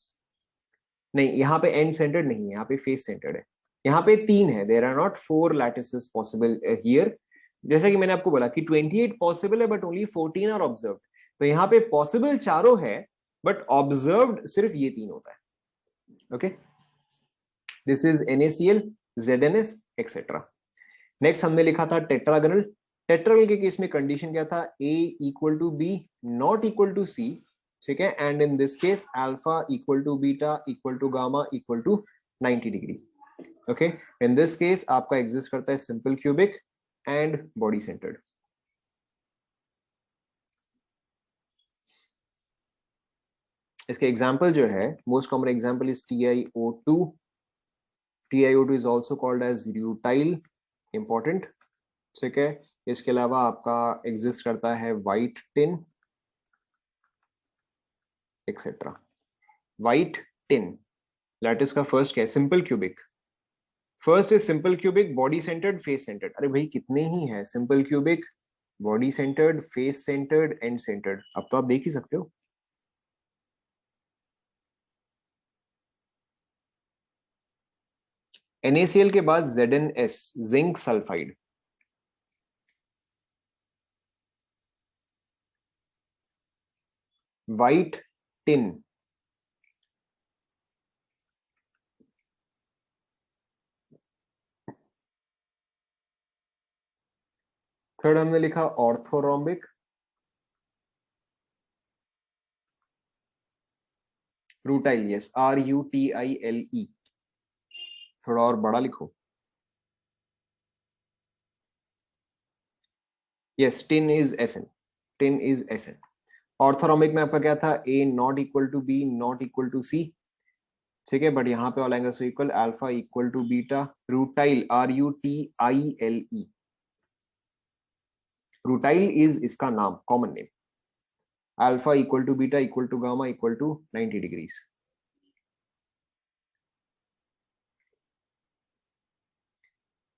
नहीं, यहाँ पे एंड सेंटर्ड नहीं है, यहाँ पे फेस सेंटर्ड है। यहाँ पे 3 है, there are not 4 lattices possible here. जैसा कि मैंने आपको बोला कि 28 पॉसिबल है बट ओनली 14 आर ऑब्जर्व्ड। तो यहाँ पे पॉसिबल चारों है बट ऑब्जर्व्ड सिर्फ ये 3 होता है। Okay, this is NaCl, ZnS etcetera. Next हमने लिखा था टेट्रागनल। टेट्रागनल के केस में कंडीशन क्या था? A equal to B not equal to C। ठीक है, and in this case alpha equal to beta equal to gamma equal to 90 degree. Okay, in this case आपका एग्जिस्ट करता है simple cubic and body centred. इसके example जो है, most common example is TiO2। TiO2 is also called as rutile, important. ठीक है, इसके अलावा आपका एग्जिस्ट करता है white tin etcetera. White tin lattice का फर्स्ट क्या है? Simple cubic. First is simple cubic, body centred, face centred. अरे भाई कितने ही है? Simple cubic, body centred, face centred, end centred. अब तो आप देख ही सकते हो। NaCl के बाद ZnS, zinc sulphide. White tin, third हमने लिखा ऑर्थोरोम्बिक। Rutile, yes, RUTILE। थोड़ा और बड़ा लिखो। Yes, tin is SN, tin is SN। Orthorhombic में आपका क्या था? A not equal to B not equal to C। ठीक है, बट यहाँ पे all angles equal, alpha equal to beta. Rutile, RUTILE। Rutile is इसका नाम, common name. Alpha equal to beta equal to gamma equal to 90 degrees.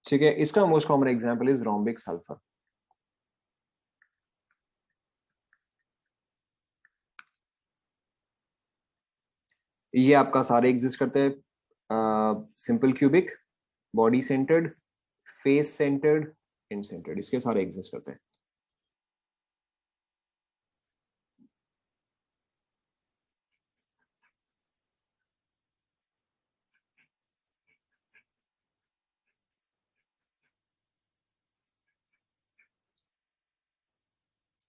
ठीक है, इसका most common example is rhombic sulphur. ये आपका सारे एग्जिस्ट करते हैं। Simple cubic, body centred, face centred, end centred, इसके सारे एग्जिस्ट करते हैं।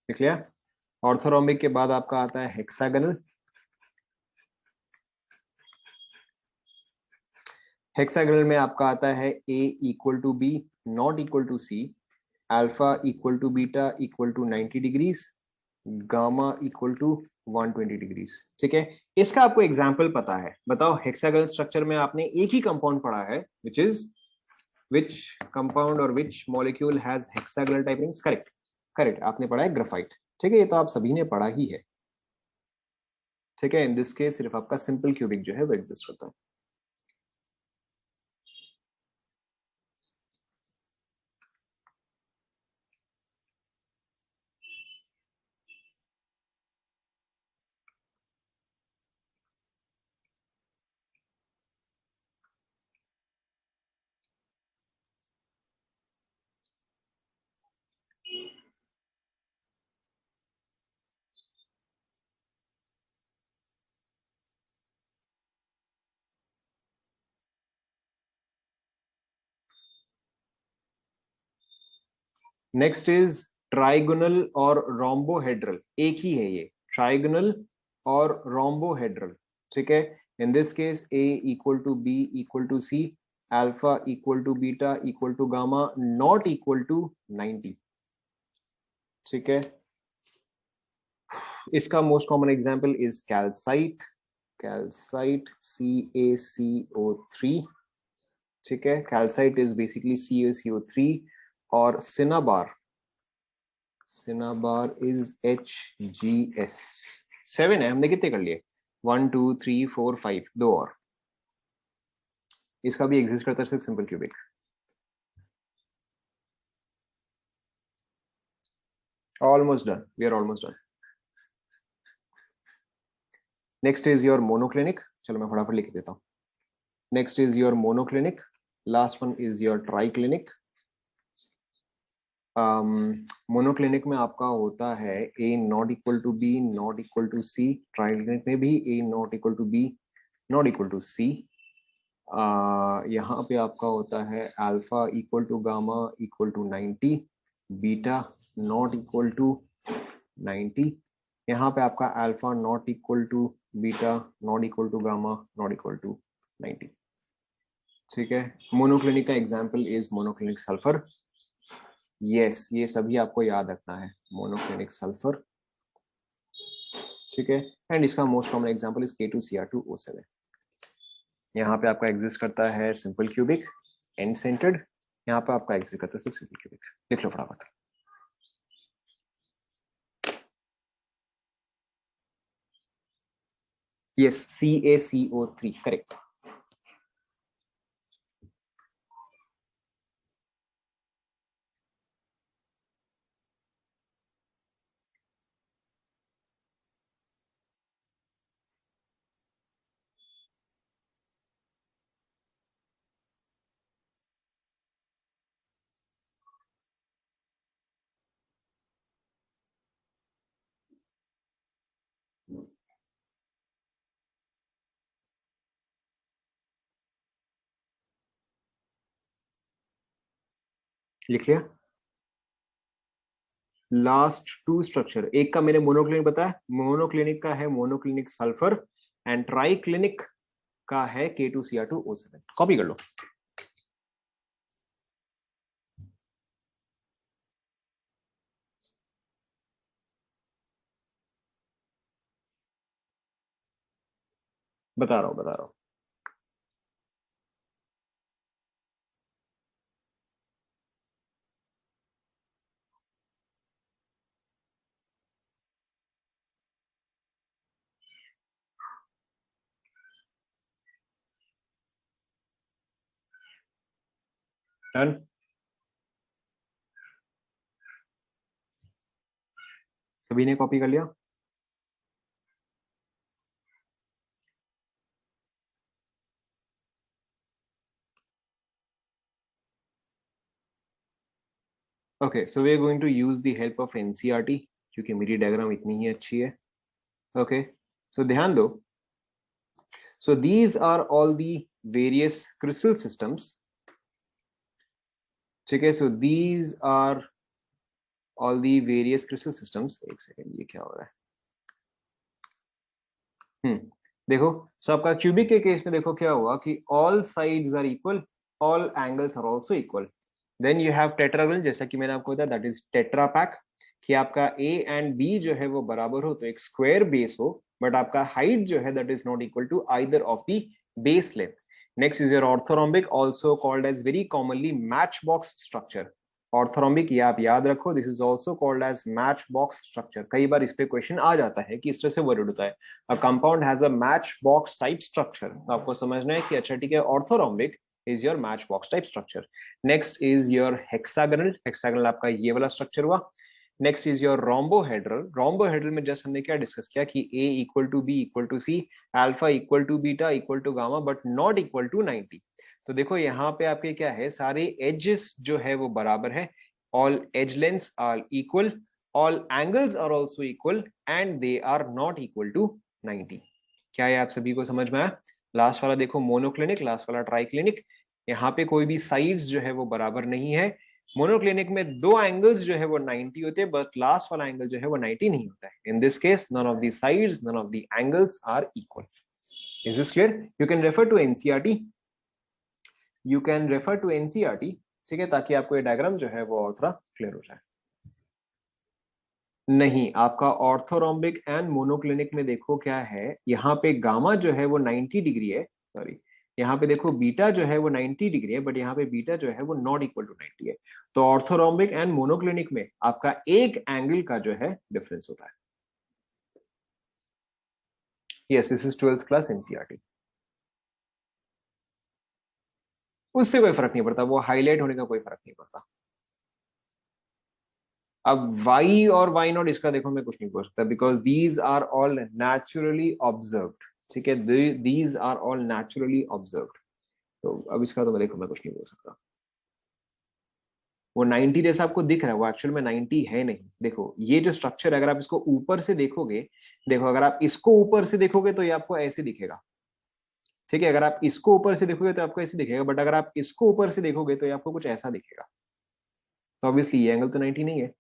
देख लिया? ऑर्थोरोम्बिक के बाद आपका आता है हेक्सागनल। हेक्सागनल में आपका आता है A equal to B not equal to C, alpha equal to beta equal to 90 degrees, gamma equal to 120 degrees. ठीक है, इसका आपको एग्जाम्पल पता है? बताओ, हेक्सागनल स्ट्रक्चर में आपने एक ही कंपाउंड पढ़ा है, which is which compound or which molecule has hexagonal type rings? Correct, correct, आपने पढ़ा है ग्राफाइट। ठीक है, ये तो आप सभी ने पढ़ा ही है। ठीक है, इन दिस केस सिर्फ आपका सिंपल क्यूबिक जो है वो एग्जिस्ट करता है। नेक्स्ट इज ट्राइगोनल और रोम्बोहेड्रल। एक ही है ये, ट्राइगोनल और रोम्बोहेड्रल। ठीक है, in this case A equal to B equal to C, alpha equal to beta equal to gamma not equal to 90। ठीक है, इसका most common example is calcite. Calcite, CaCO3। ठीक है, कैल्साइट इज बेसिकली CaCO3। और cinnabar, Cinnabar is HGS 7 है, हमने कितने कर लिए 1 2 3 4 5 दो और इसका भी एग्जिस्ट करता है सिर्फ simple cubic. Almost done. We are almost done. Next is your monoclinic. चलो मैं फटाफट लिख देता हूँ. Next is your monoclinic. Last one is your triclinic. Monoclinic में आपका होता है A not equal to B, not equal to C. Triclinic में भी A not equal to B, not equal to C. यहाँ पे आपका होता है alpha equal to gamma equal to 90, beta not equal to 90. यहाँ पे आपका alpha not equal to beta not equal to gamma not equal to 90. ठीक है. मोनोक्लिनिक का example is monoclinic sulphur. Yes, ये सभी आपको याद रखना है. Monoclinic sulphur. ठीक है. एंड इसका most common example is K2Cr2O7. यहाँ पे आपका एग्जिस्ट करता है सिंपल क्यूबिक एंड सेंटर्ड. यहाँ पे आपका एग्जिस्ट करता है सिर्फ सिंपल क्यूबिक. लिख लो फटाफट. Yes, CaCO3 correct. लिख लिया. लास्ट टू स्ट्रक्चर, एक का मैंने मोनोक्लिनिक बताया. मोनोक्लिनिक का है मोनोक्लिनिक सल्फर एंड ट्राइक्लिनिक का है K2Cr2O7. कॉपी कर लो. बता रहा हूं. डन. सभी ने कॉपी कर लिया. Okay, so we are going to use the help of NCERT क्योंकि मेरी डायग्राम इतनी ही अच्छी है. ओके, सो ध्यान दो. So these are all the various crystal systems. ठीक है. So these are all the various crystal systems. एक सेकेंड, ये क्या हो रहा है. देखो. सो आपका क्यूबिक के केस में देखो क्या हुआ कि all sides are equal, all angles are also equal. Then you have tetragon, जैसा कि मैंने आपको बताया, दैट इज टेट्रा पैक. कि आपका ए एंड बी जो है वो बराबर हो तो एक स्क्वायर बेस हो, बट आपका हाइट जो है that is not equal to either of the base length. Next is your orthorhombic, also called as very commonly match box structure. Orthorhombic ये आप याद रखो, this is also called as match box structure. कई बार इस पे question आ जाता है कि इस तरह से वर्ड होता है, a compound has a match box type structure. तो आपको समझना है कि अच्छा ठीक है, orthorhombic is your matchbox type structure. Next is your hexagonal. Hexagonal आपका ये वाला स्ट्रक्चर हुआ. Next is your rhombohedral. Rhombohedral में जस्ट हमने क्या डिस्कस किया कि A equal to B equal to C, alpha equal to beta equal to gamma but not equal to 90. तो देखो यहाँ पे आपके क्या है, सारे एजेस जो है वो बराबर है. All edge lengths are equal, all angles are also equal and they are not equal to 90. क्या ये आप सभी को समझ में आया? लास्ट वाला देखो मोनोक्लिनिक, लास्ट वाला ट्राइक्लिनिक. यहाँ पे कोई भी साइड्स जो है वो बराबर नहीं है. मोनोक्लिनिक में दो एंगल्स जो है वो 90 होते हैं, बट लास्ट वाला एंगल जो है वो 90 नहीं होता है. In this case none of the sides, none of the angles are equal. Is this clear? You can refer to NCERT. You can refer to NCERT. ठीक है, ताकि आपको ये डायग्राम जो है वो और थोड़ा क्लियर हो जाए. नहीं, आपका ऑर्थोरोम्बिक एंड मोनोक्लिनिक में देखो क्या है, यहाँ पे गामा जो है वो 90 डिग्री है. सॉरी, यहाँ पे देखो बीटा जो है वो 90 डिग्री है, बट यहाँ पे बीटा जो है वो नॉट इक्वल टू 90 है। तो ऑर्थोरोम्बिक एंड मोनोक्लिनिक में आपका एक एंगल का जो है डिफरेंस होता है। Yes, this is 12th class NCERT. उससे कोई फर्क नहीं पड़ता, वो हाईलाइट होने का कोई फर्क नहीं पड़ता। अब वाई और वाई नॉट इसका देखो मैं कुछ नहीं बोल सकता, because these are all naturally observed. ठीक है, these are all naturally observed. तो अब इसका तो मैं देखो मैं कुछ नहीं बोल सकता। वो 90 जैसा आपको दिख रहा है, वो एक्चुअल में 90 है नहीं। देखो ये जो स्ट्रक्चर, अगर आप इसको ऊपर से देखोगे, देखो अगर आप इसको ऊपर से देखोगे तो ये आपको ऐसे दिखेगा। ठीक है, अगर आप इसको ऊपर से देखोगे तो आपको ऐसे दिखेगा, बट अगर आप इसको ऊपर से देखोगे तो ये आपको कुछ ऐसा दिखेगा। तो ऑब्वियसली ये एंगल तो 90 नहीं है।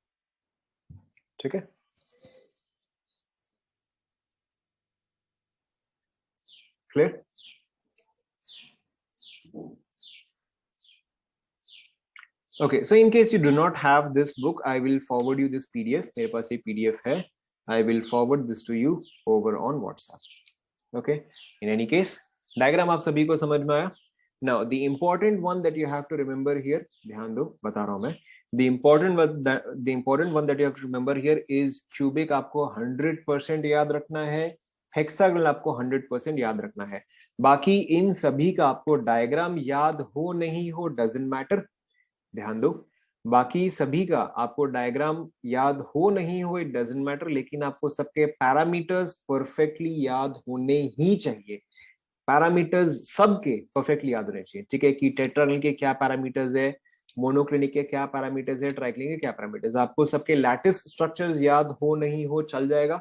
ठीक है, clear? Okay, so in case you do not have this book, I will forward you this PDF. मेरे पास ये PDF है. I will forward this to you over on WhatsApp. Okay. In any case, diagram आप सभी को समझ में आया? Now, the important one that you have to remember here, ध्यान दो, बता रहा हूँ मैं. The important one that you have to remember here is cubic आपको 100% याद रखना है. हेक्सागोनल आपको 100% याद रखना है. बाकी इन सभी का आपको डायग्राम याद हो नहीं हो डजंट मैटर. ध्यान दो, बाकी सभी का आपको डायग्राम याद हो नहीं हो इट डजंट मैटर, लेकिन आपको सबके पैरामीटर्स परफेक्टली याद होने ही चाहिए. पैरामीटर्स सबके परफेक्टली याद होने चाहिए. ठीक है, कि टेट्राहेड्रल के क्या पैरामीटर्स है, मोनोक्लिनिक के क्या पैरामीटर्स है, ट्राइक्लिनिक के क्या पैरामीटर्स. आपको सबके लैटिस स्ट्रक्चर्स याद हो नहीं हो चल जाएगा,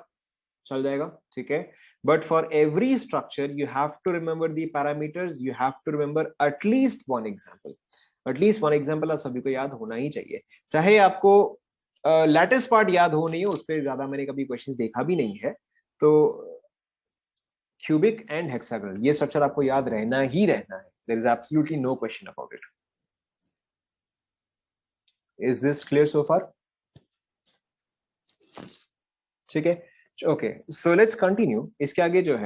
चल जाएगा. ठीक है, but for every structure you have to remember the parameters, you have to remember at least one example. at least one example आप सभी को याद होना ही चाहिए. चाहे आपको लैटिस पार्ट याद हो नहीं हो, उस पर ज्यादा मैंने कभी क्वेश्चंस देखा भी नहीं है. तो क्यूबिक एंड हेक्सागोनल ये स्ट्रक्चर आपको याद रहना ही रहना है. There is absolutely no question about it. Is this clear so far? ठीक है, ओके, सो लेट्स कंटिन्यू. इसके आगे जो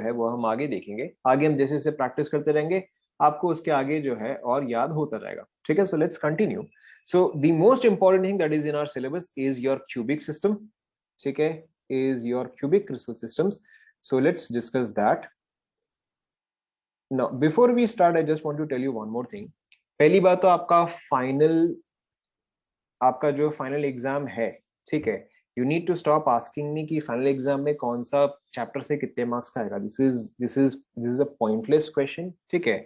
है वो हम आगे देखेंगे. आगे हम जैसे जैसे प्रैक्टिस करते रहेंगे आपको उसके आगे जो है और याद होता रहेगा. ठीक है, so let's continue. So the most important thing that is in our syllabus is your cubic system. ठीक है, is your cubic crystal systems. So let's discuss that. Now before we start I just want to tell you one more thing. पहली बात तो आपका जो final exam है, ठीक है, you need to stop asking me कि फाइनल एग्जाम में कौन सा चैप्टर से कितने मार्क्स का आएगा. This is a pointless question. ठीक है,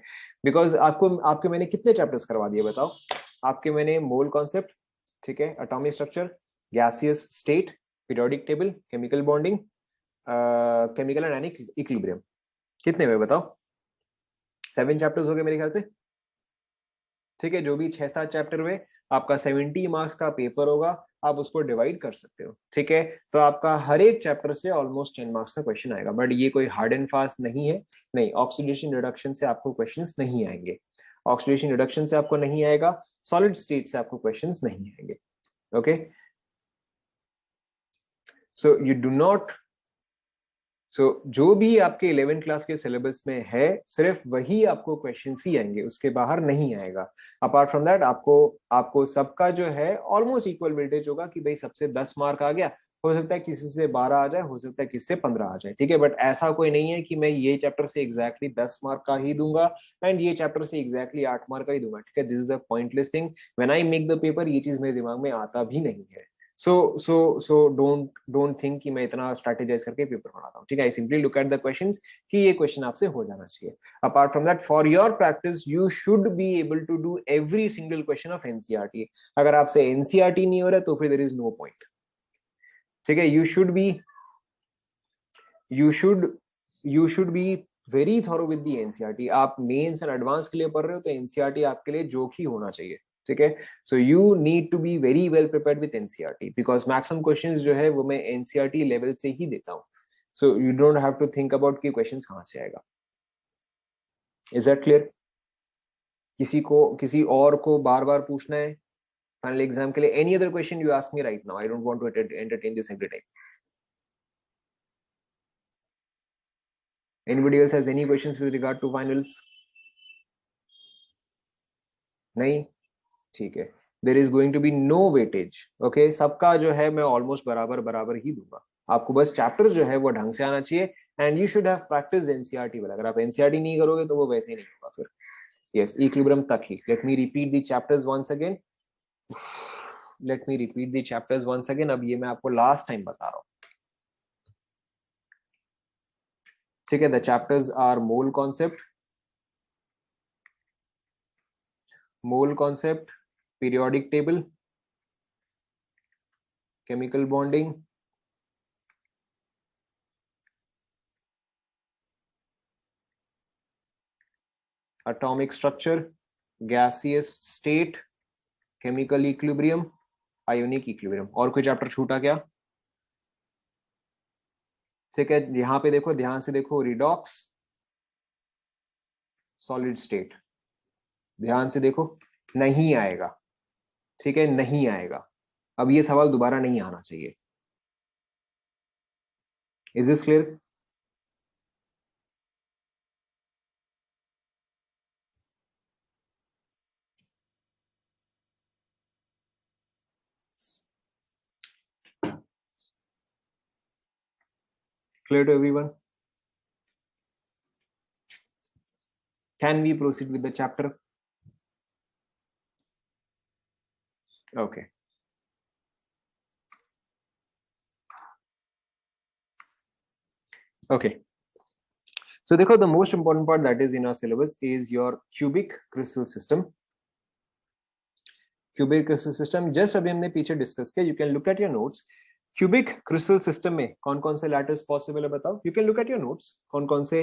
बिकॉज आपके मैंने कितने चैप्टर्स करवा दिए बताओ. आपके मैंने मोल कॉन्सेप्ट, ठीक है, atomic structure, gaseous state, periodic table, chemical bonding, chemical and ionic equilibrium. कितने हुए बताओ? 7 चैप्टर्स हो गए मेरे ख्याल से. ठीक है, जो भी 6-7 चैप्टर हुए, आपका 70 मार्क्स का पेपर होगा. आप उसको डिवाइड कर सकते हो. ठीक है, तो आपका हर एक चैप्टर से ऑलमोस्ट 10 मार्क्स का क्वेश्चन आएगा. बट ये कोई हार्ड एंड फास्ट नहीं है. नहीं, ऑक्सीडेशन रिडक्शन से आपको क्वेश्चंस नहीं आएंगे. ऑक्सीडेशन रिडक्शन से आपको नहीं आएगा. सॉलिड स्टेट से आपको क्वेश्चंस नहीं आएंगे. Okay, so you do not. So जो भी आपके 11th क्लास के सिलेबस में है सिर्फ वही आपको क्वेश्चन ही आएंगे, उसके बाहर नहीं आएगा. अपार्ट फ्रॉम दैट आपको सबका जो है ऑलमोस्ट इक्वल वेटेज होगा कि भाई सबसे 10 मार्क आ गया, हो सकता है किसी से 12 आ जाए, हो सकता है किसी से 15 आ जाए. ठीक है, बट ऐसा कोई नहीं है कि मैं ये चैप्टर से एग्जैक्टली 10 मार्क का ही दूंगा एंड ये चैप्टर से एग्जैक्टली 8 मार्क का ही दूंगा. ठीक है, this is a pointless thing. When I make the paper ये चीज मेरे दिमाग में आता भी नहीं है. सो डोंट थिंक कि मैं इतना स्ट्रेटेजाइज करके पेपर बनाता हूँ. ठीक है, I simply look at the questions कि ये क्वेश्चन आपसे हो जाना चाहिए. Apart from that, for your practice you should be able to do every single question of NCERT. अगर आपसे एनसीईआरटी नहीं हो रहा है तो फिर देयर इज नो पॉइंट. ठीक है, you should be very thorough with the NCERT. आप मेंस एंड एडवांस के लिए पढ़ रहे हो तो एनसीईआरटी आपके लिए जोक ही होना चाहिए. ठीक है, so you need to be very well prepared with NCERT because maximum questions जो है वो मैं एनसीईआरटी लेवल से ही देता हूँ. So you don't have to think about कि क्वेश्चंस कहाँ से आएगा. Is that clear? किसी और को बार बार पूछना है फाइनल एग्जाम के लिए? Any other question you ask me right now. I don't want to entertain this every time. Anybody else has any questions with regard to finals? नहीं, ठीक है. There is going to be no weightage. Okay, सबका जो है मैं almost बराबर बराबर ही दूंगा. आपको बस चैप्टर जो है वो ढंग से आना चाहिए. And you should have practice NCERT वाला. अगर आप एनसीईआरटी नहीं करोगे तो वो वैसे ही नहीं होगा फिर. यस, इक्विलिब्रियम तक ही. Let me repeat the chapters once again. Let me repeat the chapters once again. अब ये मैं आपको लास्ट टाइम बता रहा हूँ. ठीक है. The chapters are mole concept, mole concept, periodic table, chemical bonding, atomic structure, gaseous state, chemical equilibrium, ionic equilibrium. और कोई चैप्टर छूटा क्या? ठीक है. यहां पे देखो, ध्यान से देखो. Redox, solid state. ध्यान से देखो. नहीं आएगा. ठीक है, नहीं आएगा. अब ये सवाल दोबारा नहीं आना चाहिए. Is this clear? Clear to everyone? Can we proceed with the chapter? Okay. Okay. So देखो, the most important part that is in our syllabus is your cubic crystal system. Cubic crystal system just अभी हमने पीछे discuss किया. You can look at your notes. Cubic crystal system में कौन कौन से lattice possible है बताओ. You can look at your notes. कौन कौन से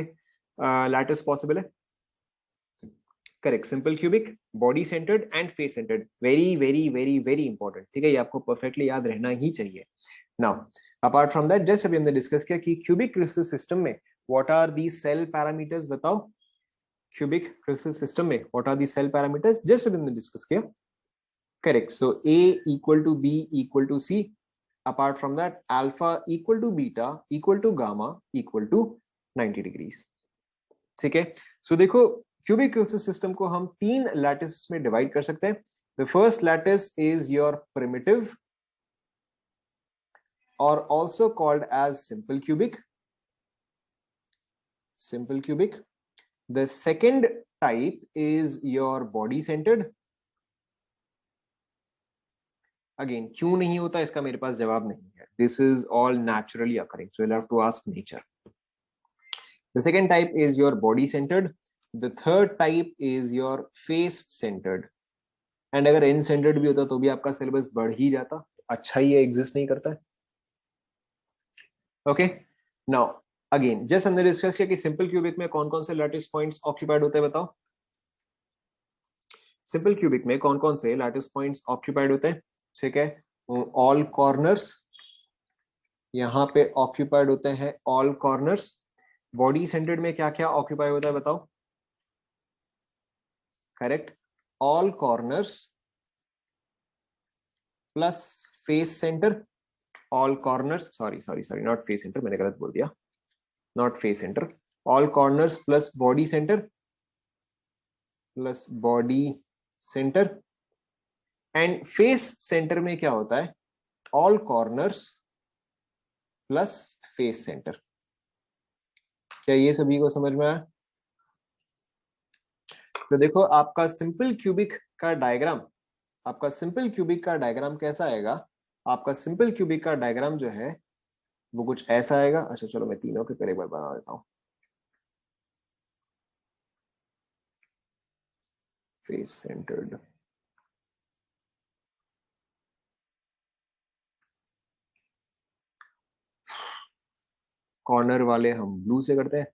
lattice possible है? Correct. Simple cubic, body centered and face centered. Very very very very important. ठीक है, ये आपको perfectly याद रहना ही चाहिए. Now, apart from that, just अभी हमने डिस्कस किया कि cubic crystal system में what are the cell parameters बताओ. Cubic crystal system में what are the cell parameters? Just अभी हमने डिस्कस किया. Correct. So A equal to B equal to C. Apart from that, alpha equal to beta equal to gamma equal to 90 degrees. ठीक है. So देखो, cubic crystal system को हम तीन lattices में divide कर सकते हैं. The first lattice is your primitive, or also called as simple cubic. Simple cubic. The second type is your body centered. Again, क्यों नहीं होता इसका मेरे पास जवाब नहीं है. This is all naturally occurring, so you'll have to ask nature. The second type is your body centered. The third type is your face centered. And अगर n centered भी होता तो भी आपका सिलेबस बढ़ ही जाता. अच्छा ही एग्जिस्ट नहीं करता है. ओके. नाउ अगेन जस्ट हमने डिस्कस किया कि सिंपल क्यूबिक में कौन कौन से लैटिस पॉइंट्स ऑक्यूपाइड होते हैं बताओ. सिंपल क्यूबिक में कौन कौन से लैटिस पॉइंट्स ऑक्यूपाइड होते हैं. ठीक है. ऑल कॉर्नर्स यहाँ पे ऑक्यूपाइड होते हैं. All corners. बॉडी सेंटर्ड में क्या क्या ऑक्यूपाई होता है बताओ. Correct. All corners plus face centre. All corners, sorry sorry sorry, not face centre, मैंने गलत बोल दिया. Not face centre. All corners plus body centre, plus body centre. And face centre में क्या होता है. All corners plus face centre. क्या ये सभी को समझ में आया? तो देखो, आपका सिंपल क्यूबिक का डायग्राम, आपका सिंपल क्यूबिक का डायग्राम कैसा आएगा. आपका सिंपल क्यूबिक का डायग्राम जो है वो कुछ ऐसा आएगा. अच्छा चलो मैं तीनों के पहले एक बार बना देता हूं. Face centred. कॉर्नर वाले हम ब्लू से करते हैं.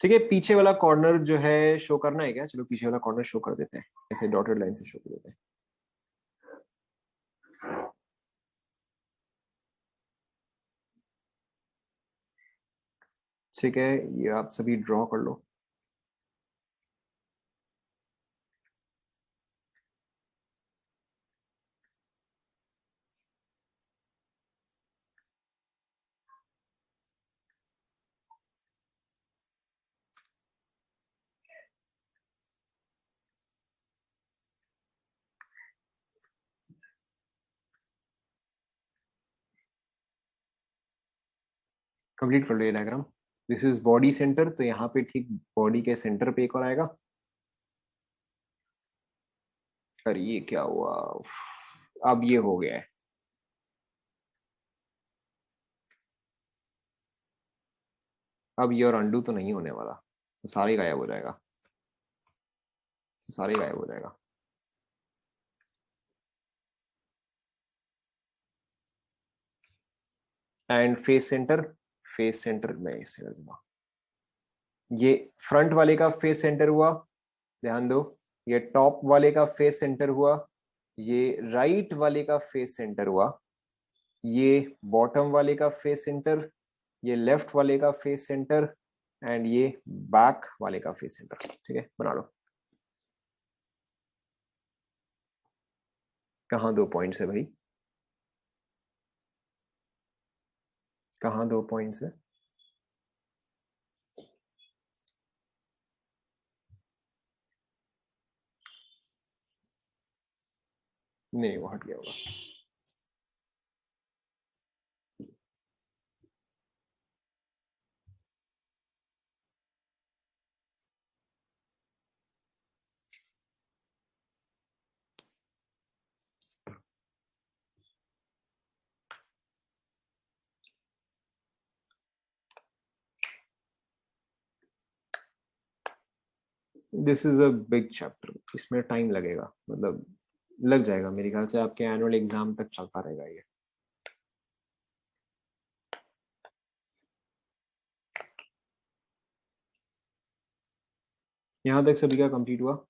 ठीक है. पीछे वाला कॉर्नर जो है शो करना है क्या. चलो पीछे वाला कॉर्नर शो कर देते हैं. ऐसे डॉटेड लाइन से शो कर देते हैं. ठीक है, ये आप सभी ड्रॉ कर लो. कंप्लीट कर लो ये diagram. This is body centre, तो यहाँ पे ठीक बॉडी के सेंटर पे एक और आएगा। अरे ये क्या हुआ, अब ये हो गया है। अब ये और अंडू तो नहीं होने वाला, तो सारे ही गायब हो जाएगा, सारे ही गायब हो जाएगा। And face centre, face centre में इसे कर दूंगा। ये फ्रंट वाले का फेस सेंटर हुआ, ध्यान दो। ये टॉप वाले का फेस सेंटर हुआ, ये राइट वाले का फेस सेंटर हुआ, ये बॉटम वाले का फेस सेंटर, ये लेफ्ट वाले का फेस सेंटर, एंड ये बैक वाले का फेस सेंटर। ठीक है, बना लो। कहाँ दो पॉइंट्स है भाई, कहाँ दो पॉइंट्स है? नहीं, वो हट गया होगा। This is a big chapter, इसमें टाइम लगेगा, मतलब लग जाएगा मेरे ख्याल से, आपके एनुअल एग्जाम तक चलता रहेगा ये। यहां तक सभी का कंप्लीट हुआ?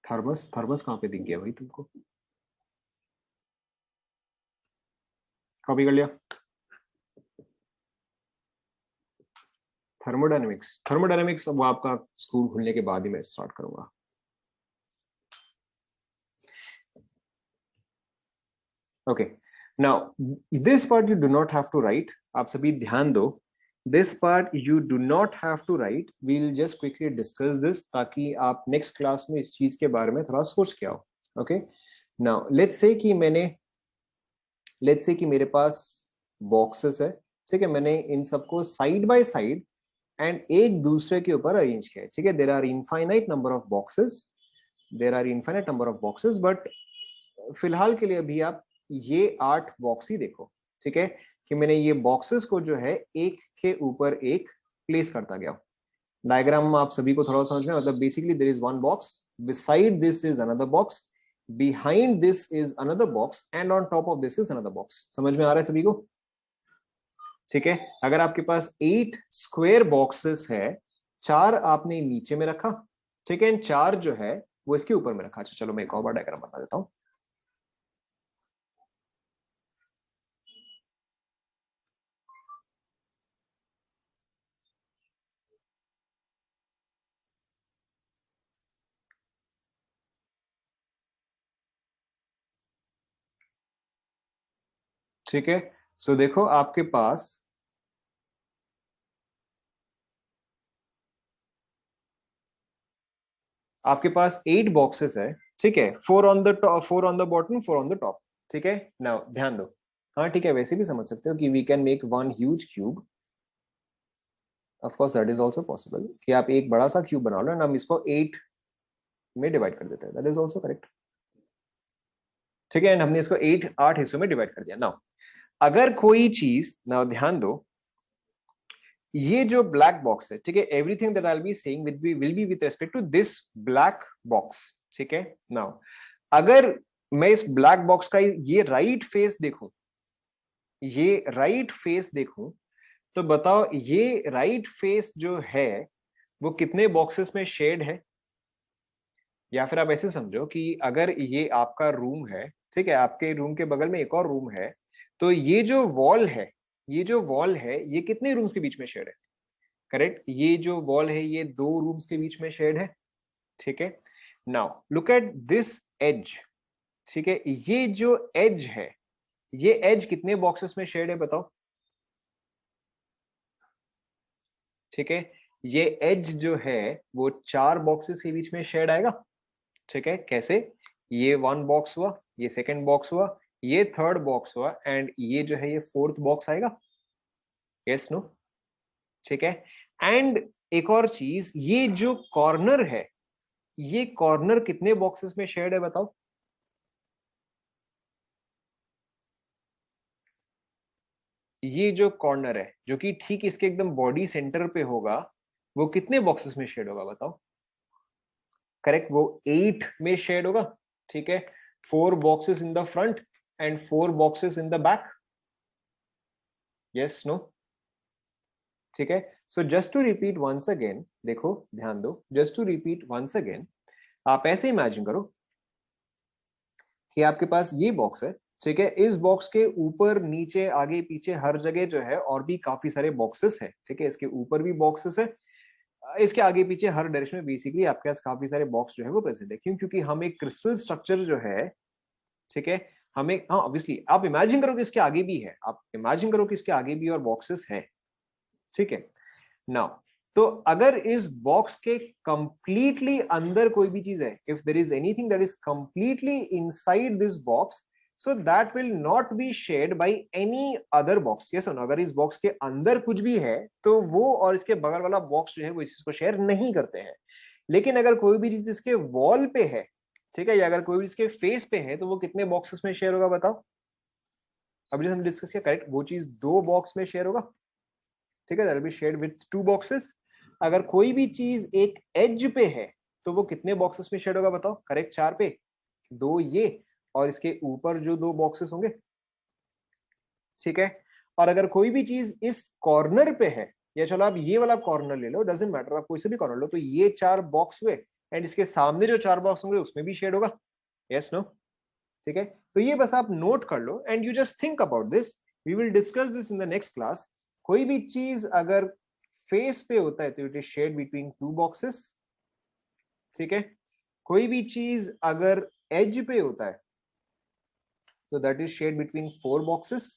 थर्मस, थर्मस कहाँ पे दिख गया भाई तुमको? कॉपी कर लिया? थर्मोडायनेमिक्स, थर्मोडायनेमिक्स अब आपका स्कूल खुलने के बाद ही मैं स्टार्ट करूंगा। Okay, now this part you do not have to write, आप सभी ध्यान दो। This part you do not have to write, we will just quickly discuss this, ताकि आप नेक्स्ट क्लास में इस चीज के बारे में थोड़ा सोच के आओ। ओके, नाउ लेट्स से कि मेरे पास बॉक्सेस है, ठीक है, मैंने इन सबको साइड बाय साइड एंड एक दूसरे के ऊपर अरेंज किया है। ठीक है, there are infinite number of boxes, there are infinite number of boxes, but फिलहाल के लिए अभी आप ये 8 बॉक्स ही देखो। ठीक है, कि मैंने ये बॉक्सेस को जो है एक के ऊपर एक प्लेस करता गया। डायग्राम आप सभी को थोड़ा समझ में, मतलब basically there is one box, beside this is another box, behind this is another box, and on top of this is another box. समझ में आ रहा है सभी को? ठीक है, अगर आपके पास 8 स्क्वायर बॉक्सेस है, 4 आपने नीचे में रखा, ठीक है, 4 जो है वो इसके ऊपर में रखा। चलो मैं एक और बार डायग्राम बता देता हूं। ठीक है, सो देखो आपके पास 8 बॉक्सेस है। ठीक है, 4 on the top, 4 on the bottom, 4 on the top. ठीक है, नाउ ध्यान दो। हाँ ठीक है, वैसे भी समझ सकते हो कि we can make one huge cube, of course that is also possible, कि आप एक बड़ा सा क्यूब बना लो एंड हम इसको 8 में डिवाइड कर देते हैं, दैट इज आल्सो करेक्ट। ठीक है, एंड हमने इसको 8 हिस्सों में डिवाइड कर दिया। नाउ अगर कोई चीज, नाउ ध्यान दो, ये जो ब्लैक बॉक्स है, ठीक है, everything that I will be saying will be with respect to this black box. ठीक है, नाउ अगर मैं इस ब्लैक बॉक्स का ये राइट फेस देखूं, ये राइट फेस देखूं, तो बताओ ये राइट फेस जो है वो कितने बॉक्सेस में शेड है? या फिर आप ऐसे समझो कि अगर ये आपका रूम है, ठीक है, आपके रूम के बगल में एक और रूम है, तो ये जो वॉल है, ये जो वॉल है, ये कितने रूम्स के बीच में शेड है? करेक्ट, ये जो वॉल है ये दो रूम्स के बीच में शेड है, ठीक है। Now look at this edge, ठीक है, ये जो एज है, ये एज कितने बॉक्सेस में शेड है बताओ, ठीक है। ये एज जो है वो 4 बॉक्सेस के बीच में शेड आएगा, ठीक है। कैसे, ये 1 बॉक्स हुआ, ये सेकंड बॉक्स हुआ, ये थर्ड बॉक्स हुआ, एंड ये जो है ये फोर्थ बॉक्स आएगा, यस नो, ठीक है। एंड एक और चीज, ये जो कॉर्नर है, ये कॉर्नर कितने बॉक्सेस में शेड है बताओ, ये जो कॉर्नर है जो कि ठीक इसके एकदम बॉडी सेंटर पे होगा, वो कितने बॉक्सेस में शेड होगा बताओ, करेक्ट, वो 8 में शेड होगा, ठीक है। 4 boxes in the front and 4 boxes in the back, yes no, ठीक है। So just to repeat once again, देखो ध्यान दो, just to repeat once again, आप ऐसे इमेजिन करो कि आपके पास ये बॉक्स है, ठीक है। इस बॉक्स के ऊपर नीचे आगे पीछे हर जगह जो है और भी काफी सारे बॉक्सेस है, ठीक है। इसके ऊपर भी बॉक्सेस है, इसके आगे पीछे हर डायरेक्शन में बेसिकली आपके पास काफी सारे बॉक्स जो है वो प्रेजेंट है। क्यों, क्योंकि हम एक क्रिस्टल स्ट्रक्चर जो है, ठीक है, हमें, हाँ ऑब्वियसली आप इमेजिन करो कि इसके आगे भी है, आप इमेजिन करो कि इसके आगे भी और बॉक्सेस है, ठीक है। नाउ तो अगर इस बॉक्स के कंप्लीटली अंदर कोई भी चीज है, if there is anything that is completely inside this box, so that will not be shared by any other box, yes और नो। अगर इस बॉक्स के अंदर कुछ भी है तो वो और इसके बगल वाला बॉक्स जो है वो इस चीज को शेयर नहीं करते हैं। लेकिन अगर कोई भी चीज इसके वॉल पे है, ठीक है, या अगर कोई भी इसके फेस पे है, तो वो कितने बॉक्सेस में शेयर होगा बताओ, अभी हमने डिस्कस किया, करेक्ट, वो चीज 2 बॉक्स में शेयर होगा, ठीक है, that will be shared with 2 boxes. अगर कोई भी चीज एक एज पे है तो वो कितने बॉक्सेस में शेड होगा बताओ, करेक्ट, 4 पे, 2 ये और इसके ऊपर जो 2 बॉक्सेस होंगे, ठीक है। और अगर कोई भी चीज इस कॉर्नर पे है, या चलो आप ये वाला कॉर्नर ले लो, डजेंट मैटर, आप कोई से भी कॉर्नर लो, तो ये 4 बॉक्स हुए एंड इसके सामने जो 4 बॉक्स होंगे उसमें भी शेड होगा, यस नो, ठीक है। तो ये बस आप नोट कर लो and you just think about this, we will discuss this in the next class. कोई भी चीज अगर फेस पे होता है तो it is shared between 2 boxes, ठीक है। कोई भी चीज अगर एज पे होता है तो that is shared between 4 boxes.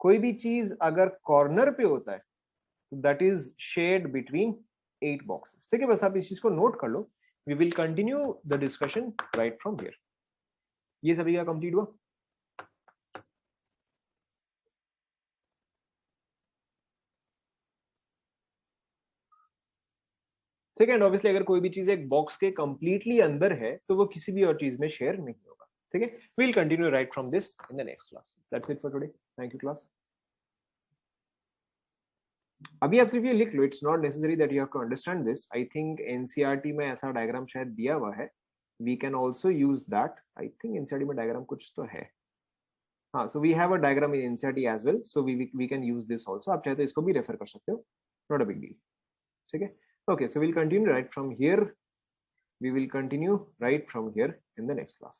कोई भी चीज अगर कॉर्नर पे होता है तो that is shared between 8 boxes, ठीक है। बस आप इस चीज को नोट कर लो, we will continue the discussion right from here. ये सभी का कंप्लीट हुआ। ठीक है, एंड ऑब्वियसली अगर कोई भी चीज एक बॉक्स के कंप्लीटली अंदर है तो वो किसी भी और चीज में शेयर नहीं होगा, ठीक है। We'll continue right from this in the next class. That's it for today, thank you class. अभी आप सिर्फ ये लिख लो, it's not necessary that you have to understand this. I think NCERT में ऐसा डायग्राम शायद दिया हुआ है, we can also use that. I think NCERT में डायग्राम कुछ तो है, हाँ। So we have a diagram in NCERT as well, so we can use this also. आप चाहे तो इसको भी रेफर कर सकते हो, नॉट अ बिग डील, ठीक है। Okay, so we'll continue right from here. We will continue right from here in the next class.